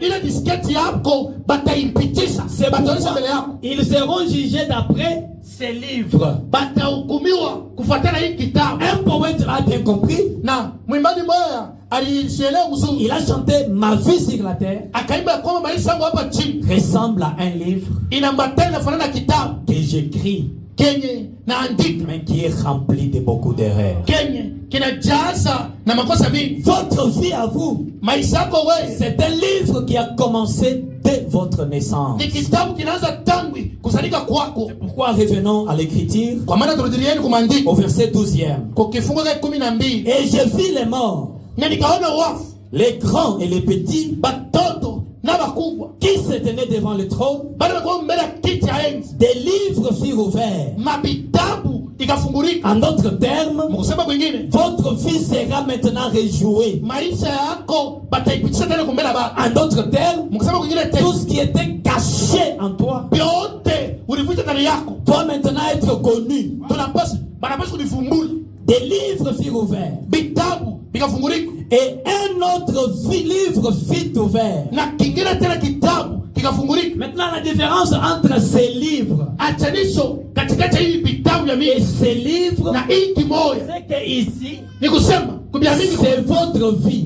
ile disketi yako bataimpitisha, bataonyesha mbele yako. Ils seront jugés d'après ces livres. Batahukumiwa kufuatana hii kitabu. Un poète a bien compris. Na mwimbaji moya alishielewa mzuri. Il a chanté ma vie sur la terre. Akaimba kwamba maisha yangu hapa chini ressemble à un livre inambatana inafanana kitabu que j'écris, kenye naandika, mais qui est rempli de beaucoup d'erreurs. kenye kinajaza na makosa mingi. Votre vie à vous, maisha yako wewe, c'est un livre qui a commencé dès votre naissance. ni kitabu kinaanza tangu kusalika kwako. Pourquoi revenons à l'écriture? Kwa maana turudilieni kumaandiko Au verset 12e. kwa kifungu cha 12. Et je vis les morts, Na nikaona wafu, les grands et les petits, batoto na bakubwa, qui se tenaient devant le trône. bali kwa mbele ya kiti ya enzi. Des livres furent ouverts. Mabitabu ikafungulika. En d'autres termes, Mkusema kwingine, votre vie sera maintenant rejouée. maisha yako bataipitisha tena kumbele baba. En d'autres termes, Mkusema kwingine tout tena, ce qui était caché en toi vyote ulificha ndani yako doit maintenant être connu. tunapaswa banapaswa kulifumbula. Des livres furent ouverts. Bitabu vikafungulika Et un autre livre fut ouvert. na kingine tena kitabu kikafungulika. Maintenant, la différence entre ces livres Achanisho katikati ya hivi vitabu vya et mingi ces livres, na hii kimoja c'est que ici, ni kusema kubia mingi c'est votre vie.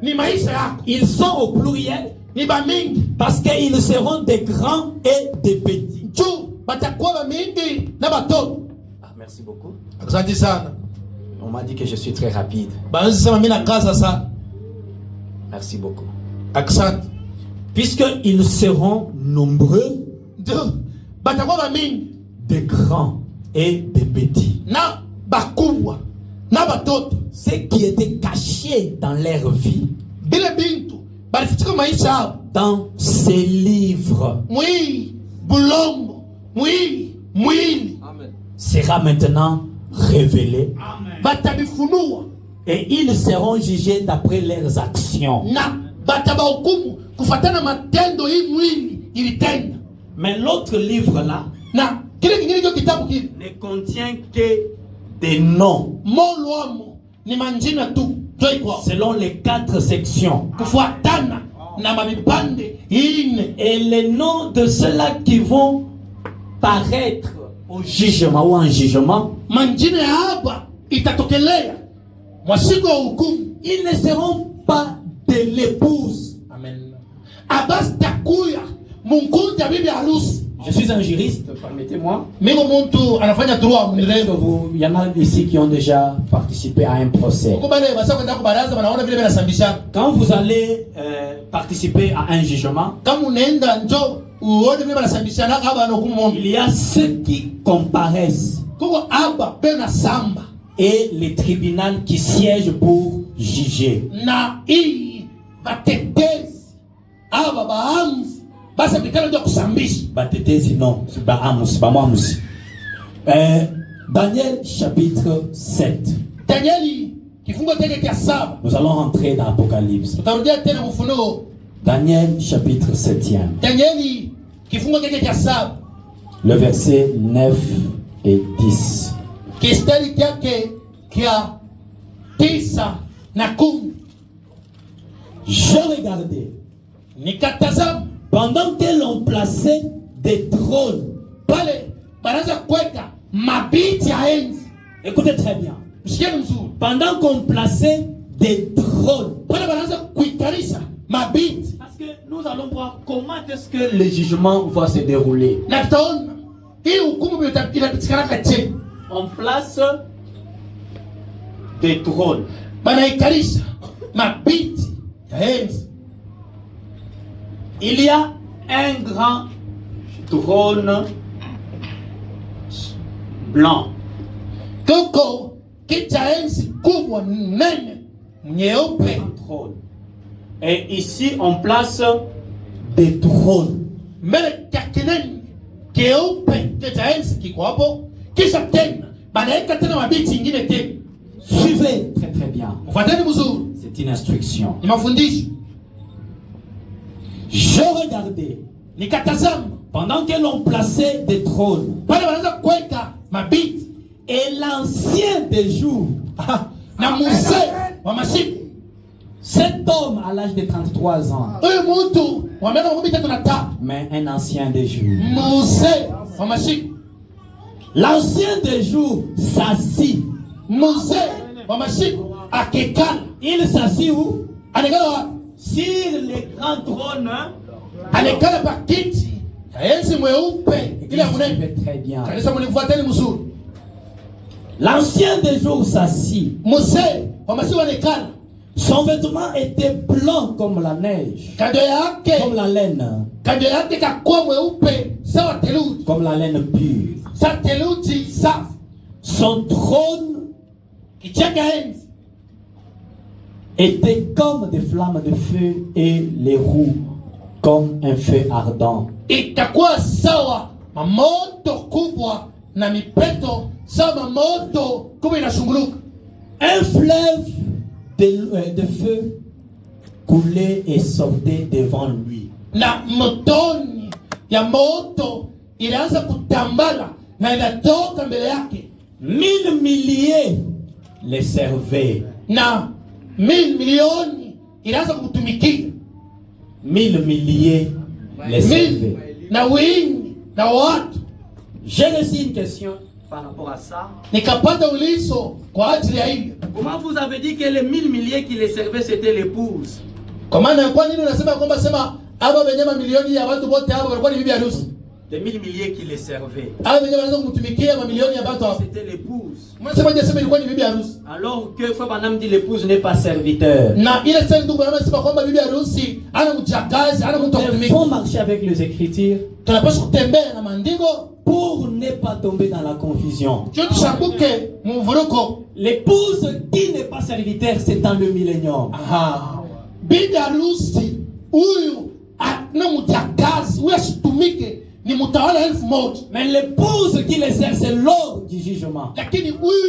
ni maisha yako, Ils sont au pluriel ni ba mingi parce qu'ils seront des grands et des petits. juu batakuwa ba mingi na batoto. Merci beaucoup. Asante sana. On m'a dit que je suis très rapide. Basi sema mimi nakaza sana. Merci beaucoup. Asante. Puisqu'ils seront nombreux, Ndio batakuwa ba mingi des grands et des petits. na bakubwa na batoto. Ce qui était caché dans leur vie, Bile bintu balifichika maisha yao dans ces livres, mwili bulongo mwili sera maintenant révélé. batabifunua Et ils seront jugés d'après leurs actions. na batabahukumu kufatana matendo hii mwili ilitenda. Mais l'autre livre-là Na kile kingine hicho kitabu kile ne contient que des noms molwamo ni manjina tu toi kwa selon les 4 sections. kufuatana na mabipande ine Et les noms de ceux-là qui vont paraître au jugement ou en jugement, manjina ya hapa itatokelea mwasiku wa hukumu. ils ne seront pas de l'épouse. Amen. Abas takuya munkunja bibi harusi. Je suis un juriste, permettez-moi. Mimi mtu anafanya droit mrefu. Il y en a ici qui ont déjà participé à un procès. Ukubale basa kwenda kwa baraza wanaona vile vinasambishana. Quand vous allez participer à un jugement, Kama unaenda njo uone vile vinasambishana hapa na hukumu. il y a ceux qui comparaissent Kuko hapa bena samba et les tribunaux qui siègent pour juger. na hii batetezi aba baamuzi basa bikana ndio kusambisha. Batetezi non, c'est pas Amos, pas moi Amos. Daniel chapitre 7. Danieli kifungo chake cha 7. Nous allons rentrer dans l'Apocalypse. Tutarudia tena Ufunuo. Daniel chapitre 7e. Danieli kifungo chake cha 7. Le verset 9 et 10. Kistari chake kia 9 na 10. Je regardais Nikatazama pendant que l'on plaçait des trônes. pale baraza kweka mabiti ya enzi. Écoutez très bien. Msikieni mzuri. Pendant qu'on plaçait des trônes. Pale baraza kuitarisha mabiti. Parce que nous allons voir comment est-ce que le jugement va se dérouler. Na tutaona hii hukumu inapitikana kache. On place des trônes. Banaikarisha mabiti ya enzi. Il y a un grand trône blanc. Koko kicha enzi kubwa nene nyeupe. Trône. Et ici, on place des trônes. Mbele ya kinene keupe kicha enzi kiko hapo. Kisha tena banaika tena mabiti ingine tena. Suivez très très bien. Mfuateni mzuri. C'est une instruction. Ni mafundisho. Je regardais Nikatazama pendant que l'on plaçait des trônes, pale wanaanza kuweka mabiti et l'ancien des jours, na mzee wa masiku. cet homme à l'âge de 33 ans, Huyu mtu wa miaka 33, mais un ancien des jours, mzee wa masiku, l'ancien des jours s'assit. mzee wa masiku akekala. Il s'assit où? Anekala wapi? Sur le grand trône. Anekala pa kiti ya enzi mweupe ile ya munene. Suivez très bien. Kanisa mnifuateni mzuri. L'ancien des jours s'assit. Mzee wa masiku anekala. Son vêtement était blanc comme la neige, Kando yake, comme la laine, kando yake kakuwa mweupe sawa theluji. comme la laine pure. Sa theluji safi. Son trône Kichaka enzi était comme des flammes de feu et les roues comme un feu ardent. itakuwa sawa mamoto kubwa na mipeto sawa mamoto kubwa inashunguluka. Un fleuve de feu coulait et sortait devant lui. Na motoni ya moto ilianza kutambala na inatoka mbele yake. 1000 milliers les servaient. Na milioni ilianza kutumikia. 1000 milliers les servaient. Na wingi na watu. J'ai reçu une question par rapport à ça. Nikapata ulizo kwa ajili ya hili. Comment vous avez dit que les 1000 milliers qui les servaient c'était l'épouse? Kwa maana kwa nini unasema kwamba sema aba wenye mamilioni ya watu wote hapa walikuwa ni bibi harusi? Des 1000 milliers qui les servaient. Aba wenye wanaanza kumtumikia mamilioni ya watu hapa. C'était l'épouse. Unasema je sema ilikuwa ni bibi harusi? Alors que Frère Branham dit l'épouse n'est pas serviteur. Na ile sasa ndugu anasema kwamba bibi harusi ana mjakazi, ana mtu wa Il kutumika. faut marcher avec les Écritures Tunapaswa kutembea na maandiko pour ne pas tomber dans la confusion. sio tushambuke mvuruko. L'épouse qui n'est pas serviteur, c'est dans le millénium. Aha. Bibi harusi huyu ana mjakazi, huyu asitumike ni mtawala 1000. Mais l'épouse qui les sert, c'est l'heure du jugement. Lakini huyu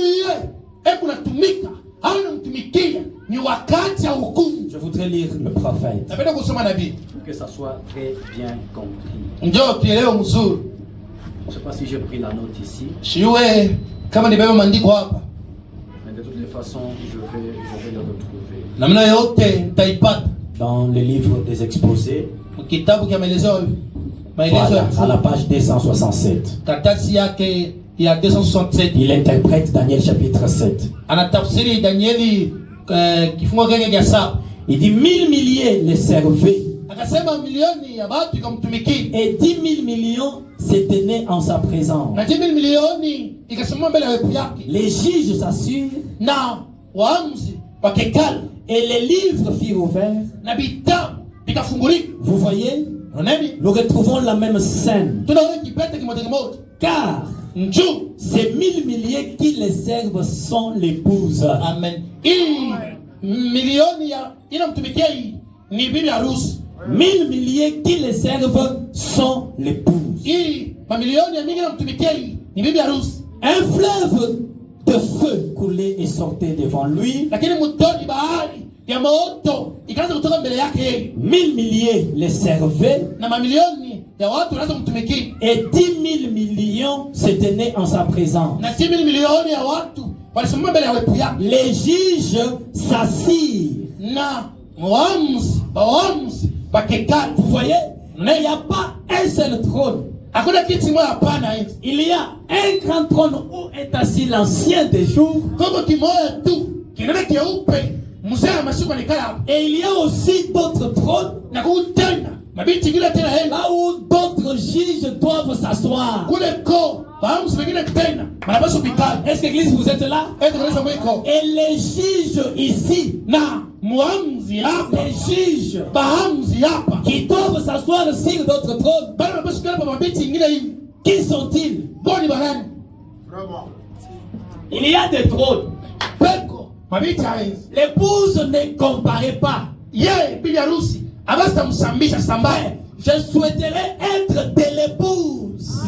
yeye kunatumika, hana mtumikia ni wakati wa hukumu. Je voudrais lire le prophète Napenda kusoma nabii. pour que ça soit très bien compris. Njoo tuelewe mzuri. Je ne sais pas si j'ai pris la note ici, Shiwe kama nibeba maandiko hapa. mais de toutes les façons, je vais le retrouver. Namna yote nitaipata Dans le livre des exposés, kitabu cha maelezo voilà, à la page 267. karatasi yake ya 267 Il interprète Daniel chapitre 7. anatafsiri Danieli kifungo kile cha 7. Il dit 1000 milliers les servaient Akasema milioni ya watu ikamtumikia et 10 000 millions se tenaient en sa présence. na 10 milioni ikasimama mbele ya wepo yake Les juges s'assurent na waamuzi wakekala et les livres furent ouverts. na vitabu vikafungulika. Vous voyez, Oneni nous retrouvons la même scène. tunaona kipete kimoja kimoja Car njoo. ces 1000 milliers qui les servent sont l'épouse. Amen. Hii milioni ya inamtumikia hii ni bibi harusi. 1000 milliers qui les servent sont l'épouse. Hii mamilioni ya mingi inamtumikia hii ni bibi harusi. Un fleuve de feu coulait et sortait devant lui. Lakini mtoni bahari ya moto ikaanza kutoka mbele yake 1000 milliers les servaient na mamilioni ya watu wanaanza kumtumikia et 10 000 millions se tenaient en sa présence. na 10 milioni ya watu walisimama mbele ya wepo yake. Les juges s'assirent. Na waamuzi wakekala. Vous voyez, mais il n'y a pas un seul trône. Hakuna kiti moja hapana. Il y a un grand trône où est assis l'ancien des jours. Koko kimoja tu kinene keupe mzee wa masiku alikala hapo. Et il y a aussi d'autres trônes Na kutena mabiti ngine tena là où d'autres juges doivent s'asseoir. kule ko waamuzi wengine tena wanapaswa kukaa. Est-ce que l'église vous êtes là? Kanisa mwiko Et les juges ici, na muamuzi hapa les juges waamuzi hapa qui doivent s'asseoir sur d'autres trônes, bali wanapaswa kukaa kwa mabiti ngine hivi. qui sont-ils? Boni barani Il y a des trônes. peko mabiti hizi. L'épouse ne comparait pas. Yeye bibi harusi abasta msambisha sambaye. Je souhaiterais être de l'épouse.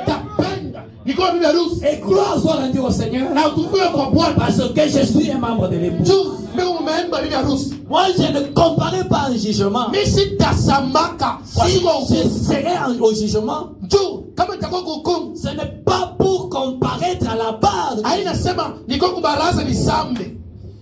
Tapenda niko bibi harusi. Et gloire soit rendue au Seigneur. Na utukufu kwa Bwana. Parce que je suis un membre de l'épouse. Juu mimi mumeemba bibi harusi. Moi, je ne comparais pas un jugement. Mimi sitasamaka kwa Si siku ya je hukumu. serais au jugement, Juu kama nitakuwa hukumu, ce n'est pas pour comparaître à la barre, haina sema niko kubaraza nisambe.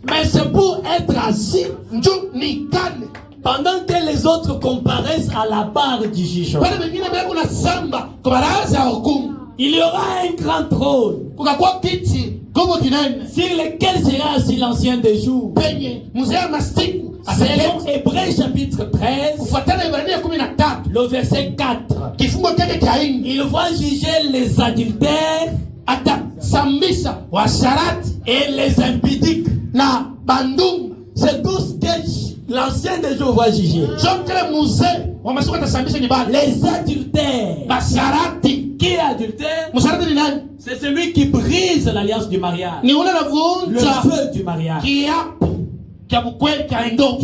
mais c'est pour être assis Njoo nikane. pendant que les autres comparaissent à la barre du jugement. Pale wengine bado kuna samba kwa baraza ya hukumu. Il y aura un grand trône Kukakuwa kiti gogo kinene. sur lequel sera assis l'ancien des jours. Penye mzee wa masiku Selon ataketi. Hébreux chapitre 13, Kufuatana Ibrania 13 le verset 4. kifungo chake cha 4 Il va juger les adultères atasambisha washarati et les impudiques. na bandunga. C'est tout ce que l'ancien des jours va juger. Jokele mzee wa masiku atasambisha ni bali. Les adultères. Basharati. Qui est adultère? Msharati ni nani? C'est celui qui brise l'alliance du mariage. Ni ule Le anavunja feu du mariage. kiapo cha bukweli cha ndoa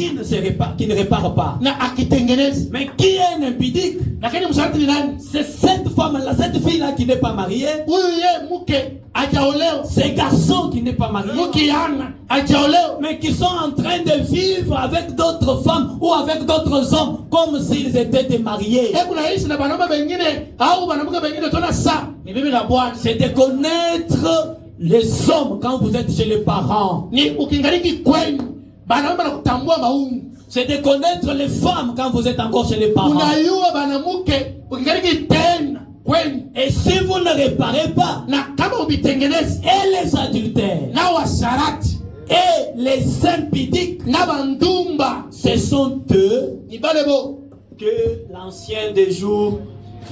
Qui ne répare pas. na akitengeneza. Mais qui est un impudique? Lakini msharati ni nani? C'est cette femme-là, cette fille-là qui n'est pas mariée. Huyu ye mke hajaolewa. Ces garçons qui n'est pas marié. Mkiana hajaolewa. Mais qui sont en train de vivre avec d'autres femmes ou avec d'autres hommes comme s'ils étaient des mariés. Hebu naishi na banaume wengine au wanamke wengine tuna saa ni bibi la Bwana. C'est de connaître les hommes quand vous êtes chez les parents. Ni ukingaliki kwenu banaume banakutambua maungu. C'est de connaître les femmes quand vous êtes encore chez les parents. Unayua banamuke ukingaliki tena kwenu. Et si vous ne réparez pas, Na kama ubitengenezi et les adultères, na washarati et les impudiques, na bandumba ce sont eux ni bale bo que l'ancien des jours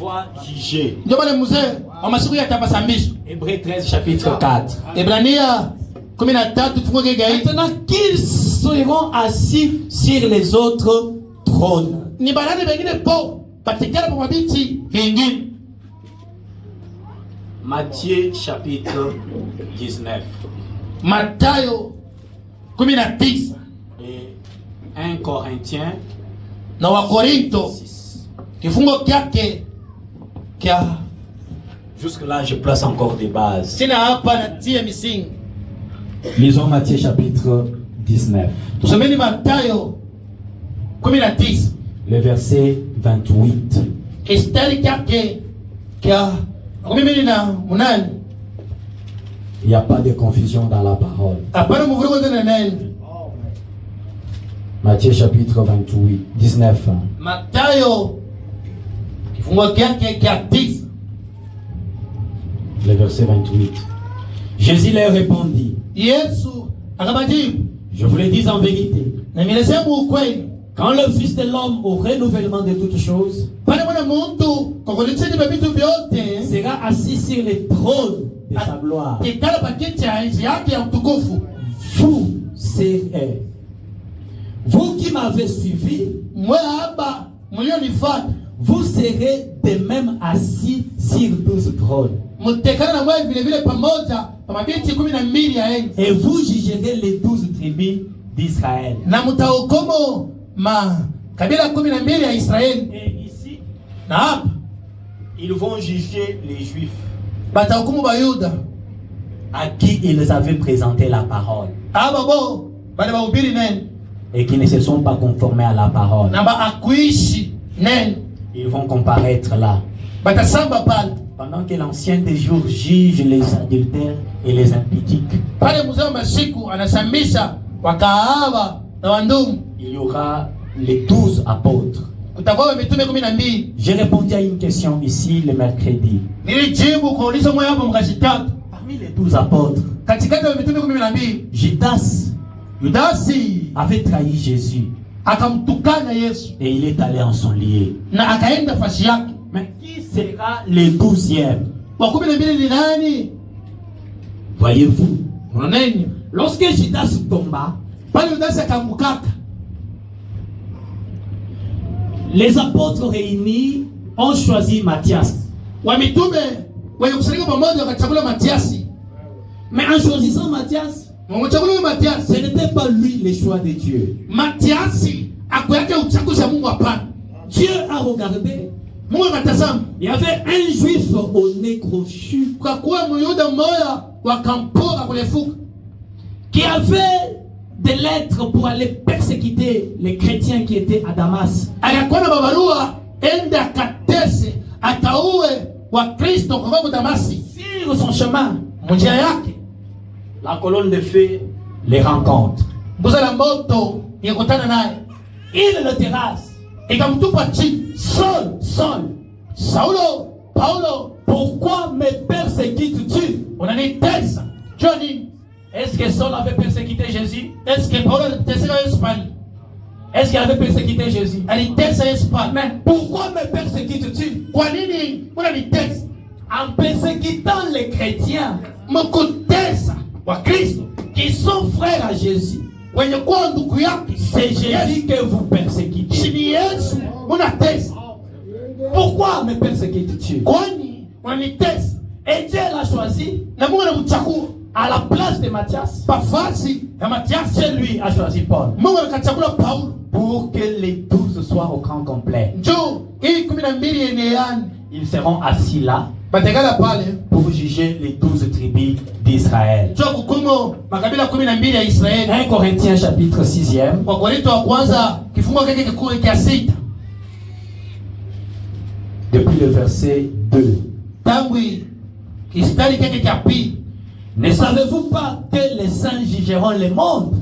va juger. ndio bale mzee wa masiku ya tabasambisho. Hébreux 13 chapitre 4. Ibrania 13 fungo gai. Maintenant qu'ils seront assis sur les autres trônes. Ni balani wengine po patikana kwa mabiti hingine. Matthieu chapitre 19 Matayo 19 et 1 Corinthiens na Wakorinto 6. kifungo kyake kya Jusque là, je place encore des bases. sina hapa natia misingi. Lisons Matthieu chapitre 19, Tusomeni Matayo 19 le verset 28. kistari kyake kya 18. Il n'y a pas de confusion dans la parole. Hapana mvurugo tena neno. Matthieu chapitre 28, 19. Matayo kifungo kyake kya 10 Le verset 28. Jésus leur répondit, Yesu akabajibu, je vous le dis en vérité, na nimesema ukweli, quand le Fils de l'homme au renouvellement de toutes choses pale mwana muntu kwa kulitisha vitu vyote sera assis sur les trônes de sa gloire, kikala pakiti ya nchi yake ya utukufu, vous serez, vous qui m'avez suivi, mwe hapa mlionifuata vous serez de même assis sur 12 trônes. mtekana na mwe vile vile pamoja pa mabiti 12 ya enzi, Et vous jugerez les 12 tribus d'Israël. na mtahukumu makabila 12 ya Israeli. Et ici, Na hapa ils vont juger les Juifs batahukumu Bayuda à qui ils avaient présenté la parole aba bo bale bahubiri neno et qui ne se sont pas conformés à la parole. na akuishi neno, Ils vont comparaître là. batasamba pale Pendant que l'ancien des jours juge les adultères et les impudiques, pale. Mzee wa masiku anasambisha wakahaba na wandumu. il y aura les 12 apôtres. Kutakuwa mitume 12. J'ai répondu à une question ici le mercredi. Nilijibu kuuliza moyo hapo mkashitatu. Parmi les 12 apôtres, Katikati ya mitume 12, Judas Yudasi avait trahi Jésus akamtukana Yesu et il est allé en son lieu. na akaenda fashi yake. Mais qui sera le 12e? Wa 12 ni nani? Voyez-vous, Unaona, lorsque Judas tomba, pale Yudasi akamukaka, les apôtres réunis ont choisi Matthias. wa mitume wenye kusanyika pamoja wakachagua Matiasi. Mais en choisissant Matthias, Wamechagua Matiasi. ce n'était pas lui le choix de Dieu. Matiasi ako yake uchaguzi wa Mungu, hapana. Dieu a regardé Mungu akatazama. Il y avait un juif au nez crochu Kukakuwa Myuda mmoja wa Kampora kule Fuka qui avait des lettres pour aller persécuter les chrétiens qui étaient à Damas. akakuwa na mabarua ende akatese atauwe wa Kristo kwa sababu Damasi. Sur son chemin, Njia yake la colonne de feu les rencontre. nguzo la moto ikakutana naye, Il le terrasse. ikamtupa chini. Saul, Saulo, Paulo, pourquoi me persécutes-tu? unanitesa jua nini? Est-ce que Saul avait persécuté Jésus? Est-ce que Paulo aliteseka Yesu pale? Est-ce qu'il avait persécuté Jésus? Alitesa Yesu pale. Mais pourquoi me persécutes-tu? Kwa nini unanitesa? En persécutant les chrétiens Mkutesa wa Kristo qui sont frères à Jésus, wenye kuwa ndugu yake, c'est Jésus que vous persécutez. chini Yesu unatesa. Pourquoi me persécutes-tu? Kwani unanitesa? Et Dieu l'a choisi Na Mungu anamchagua à la place de Matthias. pafasi ya Matiasi. C'est lui a choisi Paul Mungu akachagua Paulo pour que les 12 soient au camp complet. njoo hii 12 yenye yani Ils seront assis là bategala pale pour juger les 12 tribus d'Israël. njoo kukumu makabila 12 ya Israeli. 1 Corinthiens chapitre 6e, Kwa Korinto wa kwanza kifungo kile kikuu cha 6 depuis le verset 2. tangu kistari kile cha pili. Ne savez-vous pas que les saints jugeront le monde?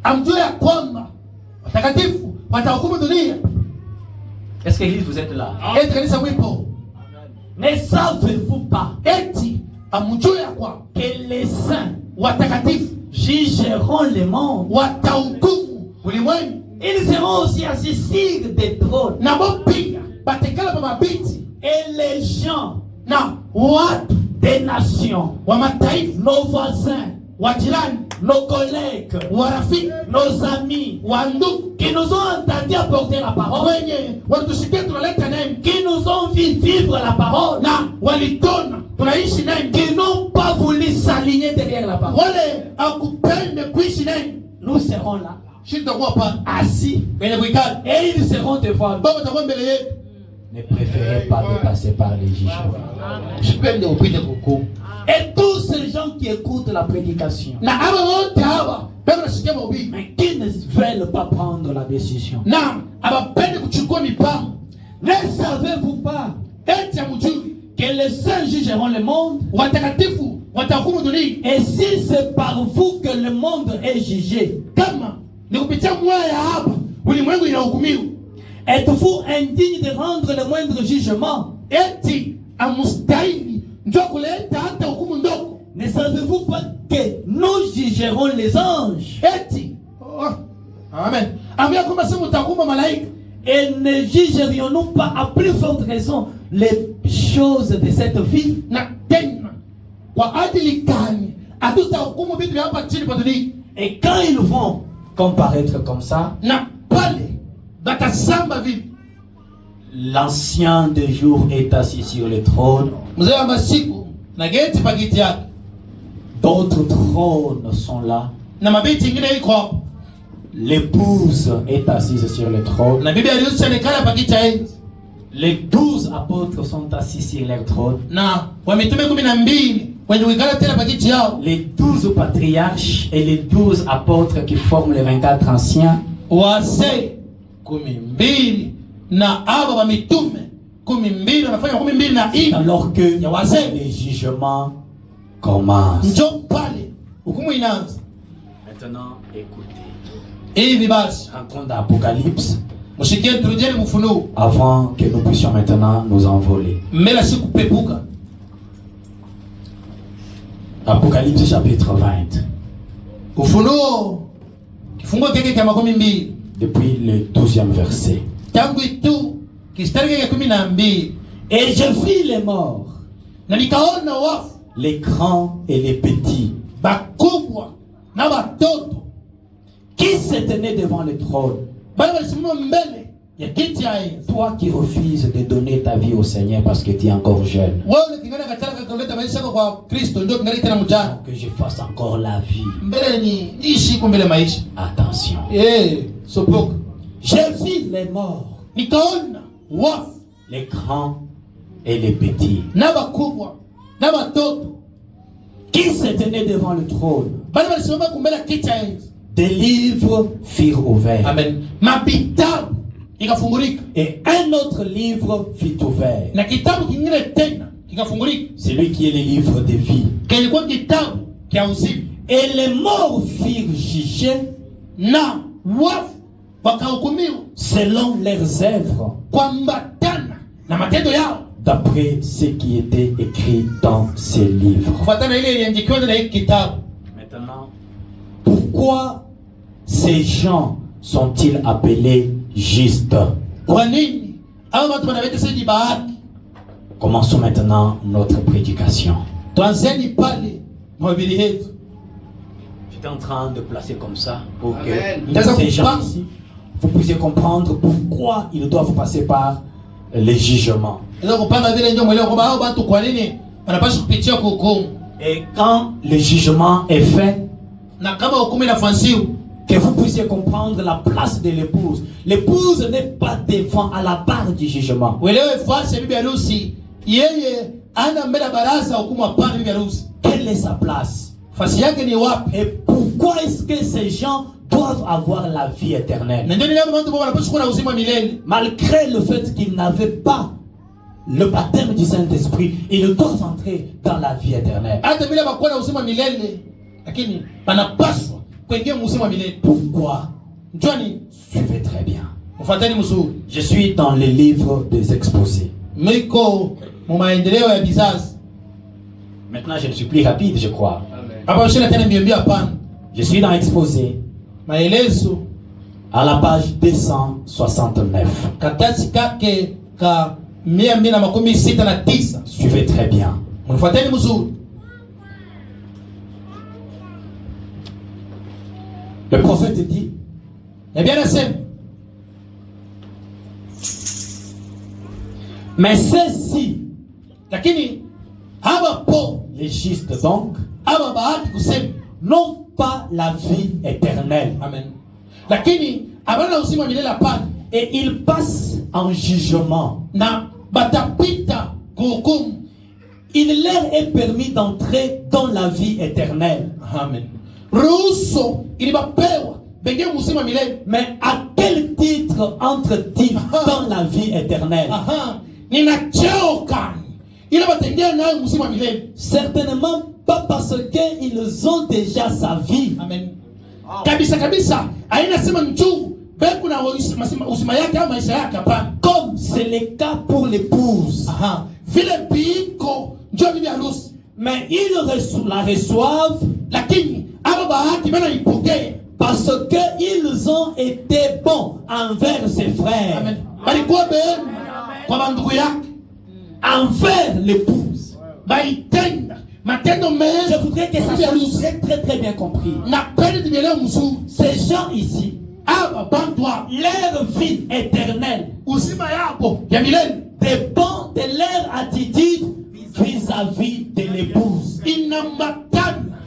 Amjua ya kwamba watakatifu watahukumu dunia. Est-ce que l'église vous êtes là? Eti kanisa mwipo. Ne savez-vous pas Eti amjua ya kwamba que les saints watakatifu jugeront le monde? watahukumu ulimwengu. Ils seront aussi assis sur des trônes. Na pia batekala pa mabiti Et les gens na watu des nations, wa mataifa, nos voisins, wa jirani, nos collègues, wa rafiki, nos amis, wa ndugu qui nous ont entendu apporter la parole, wenye walitushikia tunaleta neno qui nous ont vu vivre la parole, na walitona tunaishi neno, qui n'ont pas voulu s'aligner derrière la parole. wale akupende kuishi neno. Nous serons là, Shitakuwa pa assis, kwenye kuikali et ils seront devant nous. baba takuwa mbele yetu. Ne préférez pas de passer par les jugements. Sipende upite kuhukumu. Et tous ces gens qui écoutent la prédication, Na aba wote hawa baba nasikia mahubiri mais qui ne veulent pas prendre la décision. na abapende kuchukua mipango. Ne savez-vous pas Eti amjui que les saints jugeront le monde? watakatifu watahukumu dunia. Et si c'est par vous que le monde est jugé, Kama ni kupitia mwaya hapa ulimwengu inahukumiwa, êtes-vous indigne de rendre le moindre jugement? eti amustahili ndio kuleta hata hukumu ndogo. Ne savez-vous pas que nous jugerons les anges? Eti amen, ambia kwamba sema utahukumu malaika. Et ne jugerions-nous pas à plus forte raison les choses de cette vie? Na tena kwa ajili gani hatutahukumu vitu vya hapa chini pa dunia? Et quand ils vont comparaître comme ça, Na pale batasamba vipi? l'ancien de jour est assis sur le trône, Mzee wa masiku na geti pa kiti yake, d'autres trônes sont là, na mabiti ingine iko hapo, l'épouse est assise sur le trône, na bibi harusi anekala pa kiti ya enzi, les 12 apôtres sont assis sur leur trône, na wamitume 12 wenye kuikala tena pa kiti yao, les 12 patriarches et les 12 apôtres qui forment les 24 anciens, wazee 12 na aba wa mitume 12 wanafanya 12 na hii alors que ya wazee. les jugements commencent. Njoo pale hukumu inaanza. Maintenant, écoutez. Hivi basi Rencontre d'Apocalypse, mshikie, turudieni Ufunuo avant que nous puissions maintenant nous envoler. mbele sikupepuka. Apocalypse chapitre 20, Ufunuo kifungo kile cha 12 depuis le 12e verset. tangu itu kistari kile 12, Et je vis les morts, na nikaona wafu les grands et les petits, bakubwa na watoto qui se tenaient devant le trône. bali walisimama mbele ya kiti ya enzi. Toi qui refuses de donner ta vie au Seigneur parce que tu es encore jeune, Wewe kingana kataka kuleta maisha yako kwa Kristo, ndio kingali tena mjana que je fasse encore la vie. mbele, ni ishi kumbele maisha. Attention. Sopoka Je vis les morts, nikaona wafu les grands et les petits, na bakubwa na batoto qui se tenaient devant le trône. bali balisimama kumbele ya kiti cha enzi. Des livres furent ouverts. Amen. Mabitabu ikafungulika Et un autre livre fut ouvert. na kitabu kingine tena kikafungulika, Celui qui est le livre de vie. kilikuwa kitabu cha uzima. Et les morts furent jugés Na wafu wakahukumiwa selon leurs œuvres, kuambatana na matendo yao, d'après ce qui était écrit dans ces livres. kufuatana ile iliandikiwa na hiki kitabu. Maintenant, pourquoi ces gens sont-ils appelés justes? Kwa nini hao watu wanaitwa sisi bahati? Commençons maintenant notre prédication. Tuanzeni pale mahubiri yetu. J'étais en train de placer comme ça pour Amen. que ces gens ici, vous puissiez comprendre pourquoi ils doivent passer par les jugements. Ndio kupanga vile ndio mwelewa kwamba hao watu kwa nini wanapaswa kupitia hukumu. Et quand le jugement est fait, Na kama hukumu inafansiwa, que vous puissiez comprendre la place de l'épouse. L'épouse n'est pas devant à la barre du jugement. uelewe fasi ya bibi harusi, yeye ana mbele ya baraza hukumu hapana bibi harusi. Quelle est sa place? Fasi yake ni wapi? Et pourquoi est-ce que ces gens doivent avoir la vie éternelle? Na ndio ndio watu ambao wanapaswa kuwa na uzima milele. Malgré le fait qu'ils n'avaient pas le baptême du Saint-Esprit, ils doivent entrer dans la vie éternelle. Hata bila bakuwa na uzima milele, lakini wanapaswa kuingia uzima milele. Pourquoi? Njoni, Suivez très bien. ufuateni mzuri. Je suis dans le livre des exposés. Miko mu maendeleo ya bizazi. Maintenant, je ne suis plus rapide, je crois. Hapa ushina tena mbio hapana. Je suis dans exposé Maelezo à la page 269. katati kake ka 269. Suivez très bien. Mfuateni mzuri. Le prophète dit, Na bien nasema, mais ceux-ci, lakini haba po les justes donc, haba bahati kusema n'ont pas la vie éternelle. amen. Lakini abana uzima milele hapana, Et ils passent en jugement. na batapita kuhukumu. Il leur est permis d'entrer dans la vie éternelle. Amen. Ruhuso ilibapewa benye uzima milele. Mais à quel titre entrent-ils dans la vie éternelle? Aha, nina cheo kani ile batengea nayo uzima milele. Certainement pas parce qu'ils ont déjà sa vie. Amen. Kabisa kabisa, haina sema mtu beku na uzima yake au maisha yake hapana. Comme c'est le cas pour l'épouse. Aha, vile biko ndio bibi harusi. Mais ils la reçoivent Lakini aba bahati bana ipokee parce qu'ils ont été bons envers ses frères. amen. Balikuwa benu kwa bandugu yake, Envers l'épouse. baitenda matendo mema. Je voudrais que ça soit très très bien compris. Na pende tumeelewa mzuri. Ces gens ici, Aba bandwa leur vie éternelle uzima yako ya milele dépend de leur attitude vis-à-vis de l'épouse. inambatana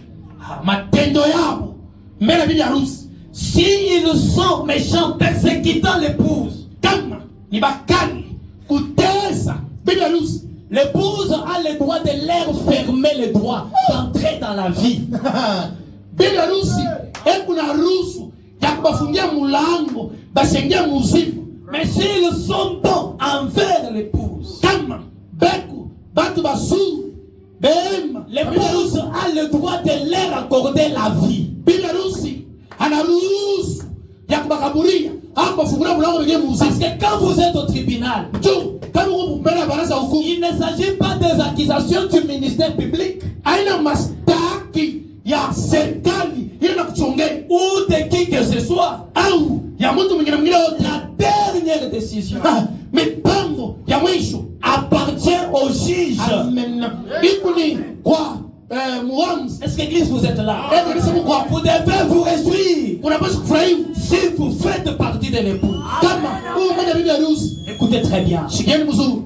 matendo yao mbele ya bibi harusi. S'ils sont méchants, persécutant l'épouse, Kama ni bakali kutesa bibi harusi, l'épouse a le droit de leur fermer le droit d'entrer dans la vie. bibi harusi hebu na ruhusu ya kubafungia mulango basengia muzima. Mais s'ils sont bons envers l'épouse, Kama beku batu basuru bema, l'épouse a le droit de leur accorder la vie. bibi harusi anaruhusu ya kubakaburia au kubafungulia mulango wenye muzima. Parce que quand vous êtes au tribunal, Juu kama uko mbele ya baraza hukumu, il ne s'agit pas des accusations du ministère public aina mastaki ya serikali ile na kuchongea ou de qui que ce soit. au ya mtu mwingine wote. La dernière décision Mipango ya mwisho appartient au juge. amen. Ikuni kwa muamzi. Est-ce que l'église vous êtes là? Kanisa kwa Vous devez vous réjouir unapaswa kufurahia si vous faites partie de l'épouse. kama huyu mmoja bibi harusi. Écoutez très bien. Shikieni mzuri,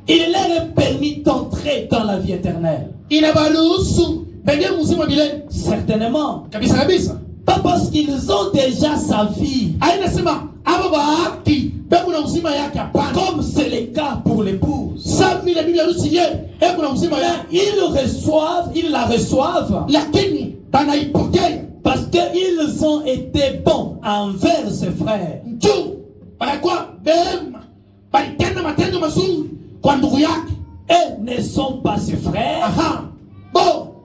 Il leur est permis d'entrer dans la vie éternelle. inabaruhusu benye mzima milele Certainement. kabisa kabisa. Pas parce qu'ils ont déjà sa vie. Haina sema aba bahaki beku na uzima yake hapana. Comme c'est le cas pour l'épouse. Sa vile bibi harusi ye eku na uzima yake. Ils la reçoivent. Lakini banaipokea Parce qu'ils ont été bons envers ses frères. njoo banakuwa bema, balitenda matendo mazuri kwa ndugu yake. Et ne sont pas ses frères. Aha, bo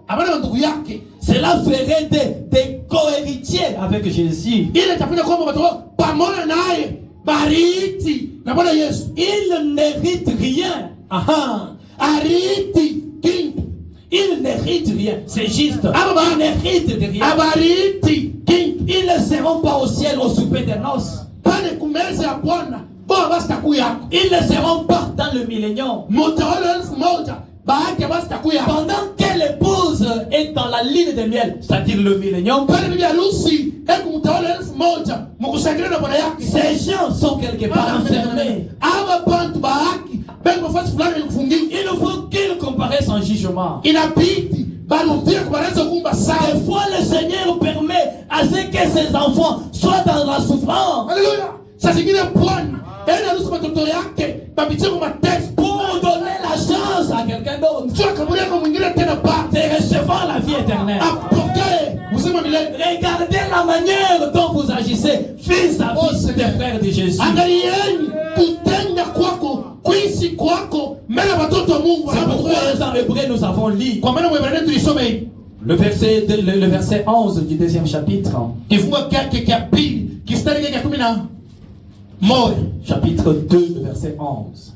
abana ndugu yake. Cela ferait des co-héritiers avec Jésus. Ile itafanya kwamba watakuwa pamoja naye bariti na Bwana Yesu. Ils n'héritent rien. Aha, ariti kintu. Ils n'héritent rien. C'est juste. Aba Ils n'héritent rien. abariti kintu. Ils ne seront pas au ciel au souper des noces. Pale kumeza ya Bwana bo basi takuya. Ils ne seront pas dans le millénium. Mutawala elfu moja baada basi takuya. Pendant que l'épouse est dans la ligne de miel, c'est-à-dire le millénium, Pale bibi harusi eku mutawala elfu moja mkushangilia na Bwana yake. ces gens sont quelque part enfermés. Aba bantu bahaki bengo nafasi fulani ya kufungiwa. Il faut qu'ils comparaissent en jugement. Inabidi barudie kubaanza kuumba Des sawa. fois, le Seigneur permet à ce que ses enfants soient dans la souffrance Haleluya. Saa zingine Bwana harusi watoto yake bapitie kwa mateso. pour donner la chance à quelqu'un d'autre Njoo kaburia kwa mwingine tena ba. de recevoir la vie éternelle. Apokee uzima milele. Regardez la manière dont vous agissez, fils à fils des frères de Jésus. Angalieni kutenda kwako, kuishi kwako mbele ya watoto wa Mungu. C'est pourquoi dans Hébreu nous avons lu Kwa maana Waebrania tulisoma hivi. le verset 11 du deuxième chapitre. Kifungo chake cha pili, kistari cha 11. Chapitre 2, le verset 11.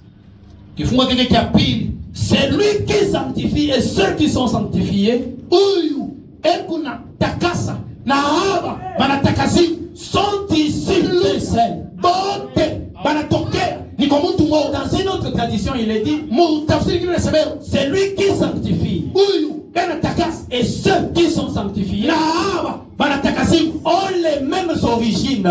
Kifungo chake cha pili. C'est lui qui sanctifie et ceux qui sont sanctifiés Huyu ekuna takasa na haba banatakasiwa sont issus de sel. bote banatokea ni kwa mtu mmoja. Dans une autre tradition, il est dit, Mu tafsiri kile nasema c'est lui qui sanctifie huyu anatakasa et ceux qui sont sanctifiés na haba banatakasiwa ont les mêmes origines.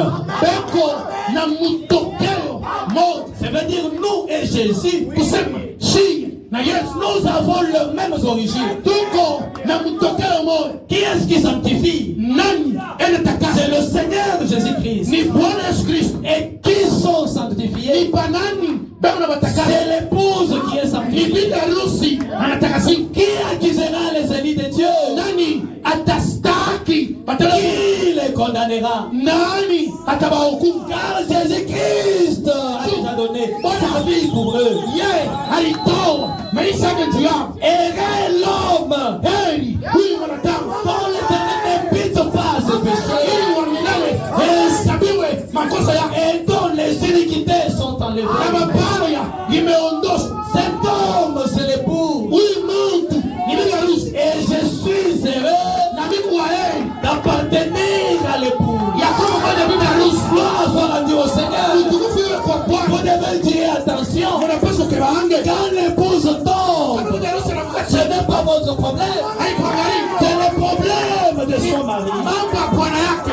beko na mutokeo moja. Ça veut dire nous et Jésus, Kusema shi na Yesu nous avons les mêmes origines. tuko na mutokeo moja. Qui est-ce qui sanctifie? Nani anatakasa? C'est le Seigneur Jésus-Christ. Ni Bwana Yesu Kristo. Et qui sont Ni sanctifiés? banani beko na batakasa? C'est l'épouse qui est Ni sanctifiée. bibi harusi anatakasiwa. Qui accusera les ennemis de Dieu? Nani atastaki batala? Qui les condamnera? Nani atabahukumu? Car Jésus-Christ a déjà donné sa vie pour eux. Ye alitoa maisha yake juu yao. Heureux l'homme Heri huyu mwanadamu dont l'Éternel n'habite pas ses péchés ili wa milele hesabiwe makosa yake et dont les iniquités sont na enlevées. mabaya imeondoshwa. Cet homme, c'est l'époux. Huyu mtu ni bibi harusi, Et je suis heureux na mimi wa heri d'appartenir à l'époux. ya kuwa mmoja bibi harusi. Gloire soit rendue au Seigneur. Utukufu iwe kwa Vous Bwana. devez tirer attention. Unapaswa kuwaange Quand l'épouse kama tombe, bibi harusi ce anakuacha n'est pas votre problème. haikuangalii C'est le problème de son mari. mambo ya bwana yake.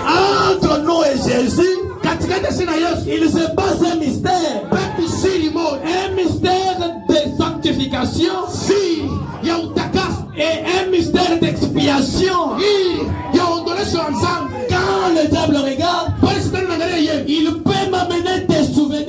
Entre nous et Jésus, Katikati sina Yesu il se passe un mystère. petu siri moja, Un mystère de sanctification siri ya utakaso, et un mystère d'expiation. hii ya ondolesho wa dhambi. Quand le diable regarde, Pale shetani anaangalia yeye, il peut m'amener des souvenirs,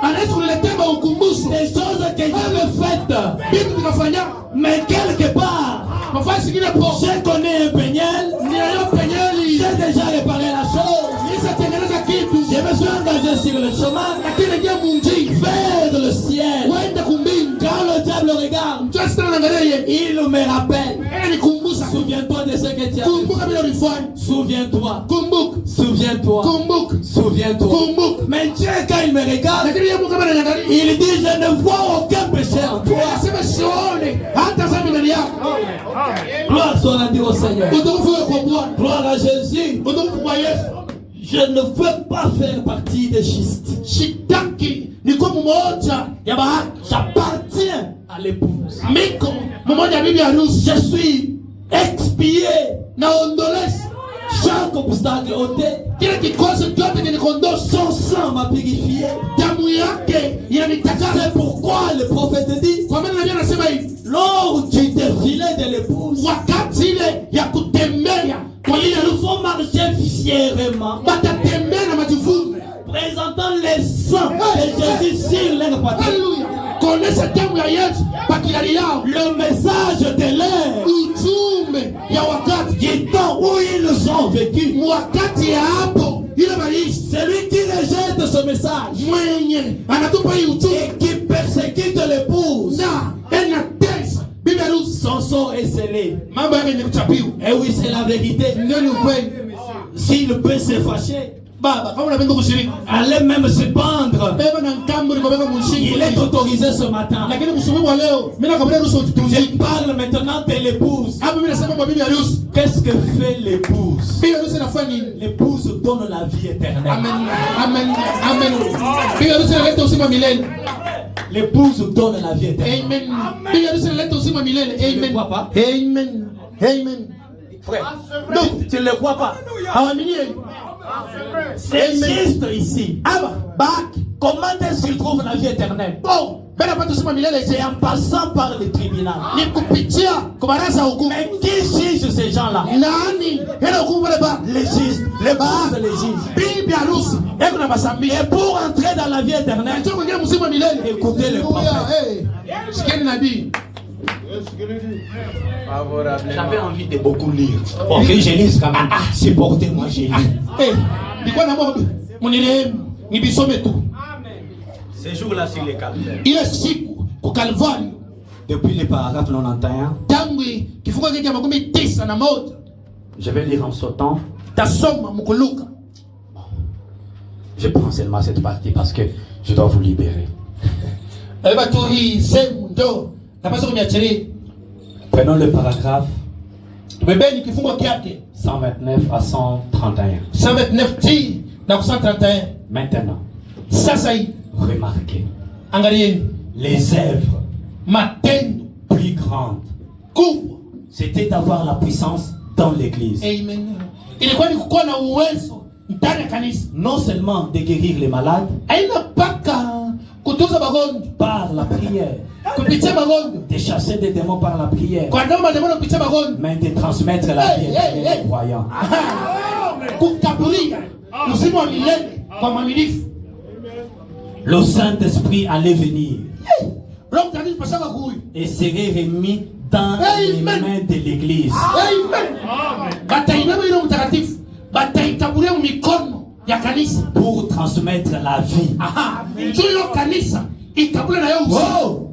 anaweza kuniletea ukumbusho des choses que j'avais faites. vitu vikafanya Mais quelque part, mafasi ingine po j'ai connu un péniel, ninayo penyeli j'ai déjà réparé la chose. nisatengeneza kitu Je me suis engagé sur le chemin lakini ingia munjii vers le ciel. wende kumbingu. Quand le diable regarde, Mtu shetani anaangalia yeye, il me rappelle. nikumbusha, Souviens-toi de ce que tu as fait. kumbuka vile ulifanya, Souviens-toi. kumbuka, Souviens-toi. kumbuka, Souviens-toi. kumbuka. Mais Dieu, quand il me regarde, Lakini yeye Mungu kama ananiangalia, il dit, je ne vois aucun péché en toi. anasema sione hata dhambi ndani yako. Gloire soit rendue au Seigneur. Utukufu uwe kwa Bwana, Gloire à Jésus. utukufu kwa Yesu. Je ne veux pas faire partie des schistes. Shitaki niko mmoja ya bahati, J'appartiens à l'épouse. miko mmoja ya bibi harusi. Je suis expié. Naondolesha Chaque obstacle ôté. kile kikosi chote kinikondosha, Son sang m'a purifié. damu yake inanitakasa. C'est pourquoi le prophète dit, Kwa maana nabii anasema hivi, lors du défilé de l'épouse, wakati ile ya kutembea kwa bibi il harusi faut marcher fièrement. batatembea na majivuno. de Jésus sur leur poitrine. Alléluia. Connaissez temu ya Yesu pakilali yao. Le message de l'air. Ujumbe ya wakati. Du temps où ils ont vécu. Wakati ya hapo. Celui qui rejette ce message et qui persécute l'épouse, son sort est scellé. Et oui, c'est la vérité. S'il peut se fâcher, allez même se pendre. Il est autorisé ce matin. Je parle maintenant de l'épouse. Qu'est-ce que fait l'épouse? L'épouse donne la vie éternelle. Amen. Amen. L'épouse donne la vie éternelle. Amen. Tu ne crois pas? Amen. Amen. Frère, donc tu ne le crois pas? C'est juste ici. Comment est-ce qu'il trouve la vie éternelle? C'est en passant par le tribunal. Mais qui juge ces gens-là? Les juges. L'épouse les juges. Et pour entrer dans la vie éternelle, écoutez le prophète. J'avais envie de beaucoup lire. Ok, je lis quand même. Supportez-moi, je lis. Ces jours-là sur les calvaires. Depuis le paragraphe 91, je vais lire en sautant. Je prends seulement cette partie parce que je dois vous libérer. Prenons le paragraphe 129 à 131. Maintenant, remarquez les œuvres plus grandes. C'était d'avoir la puissance dans l'église. Non seulement de guérir les malades par la prière, de chasser des démons par la prière, mais de transmettre la vie aux croyants. Le Saint-Esprit allait venir et serait remis dans les mains de l'église. Pour transmettre la vie. Oh!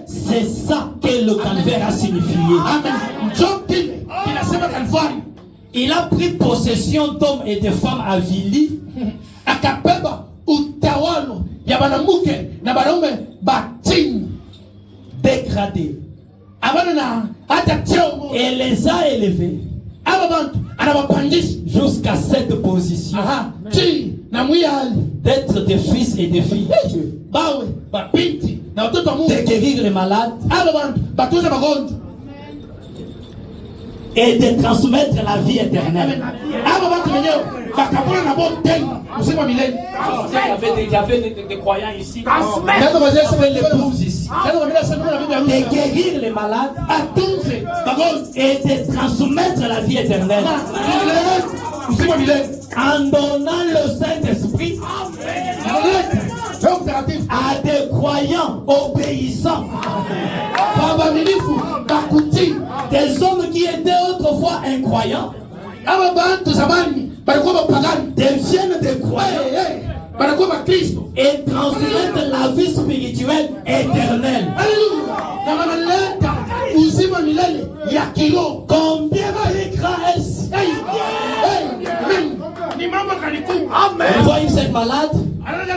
C'est ça que le calvaire a signifié. Il a pris possession d'hommes et de femmes avilis. Dégradés. Et les a élevés jusqu'à cette position d'être des fils et des filles de guérir les malades et de transmettre la vie éternelle. Il y avait des croyants ici. L'épouse ici. De guérir les malades et de transmettre la vie éternelle. En donnant le Saint-Esprit à des croyants obéissants. Des hommes qui étaient autrefois incroyants deviennent des croyants et transmettent la vie spirituelle éternelle. Combien plus grand est-ce? Vous voyez cette malade?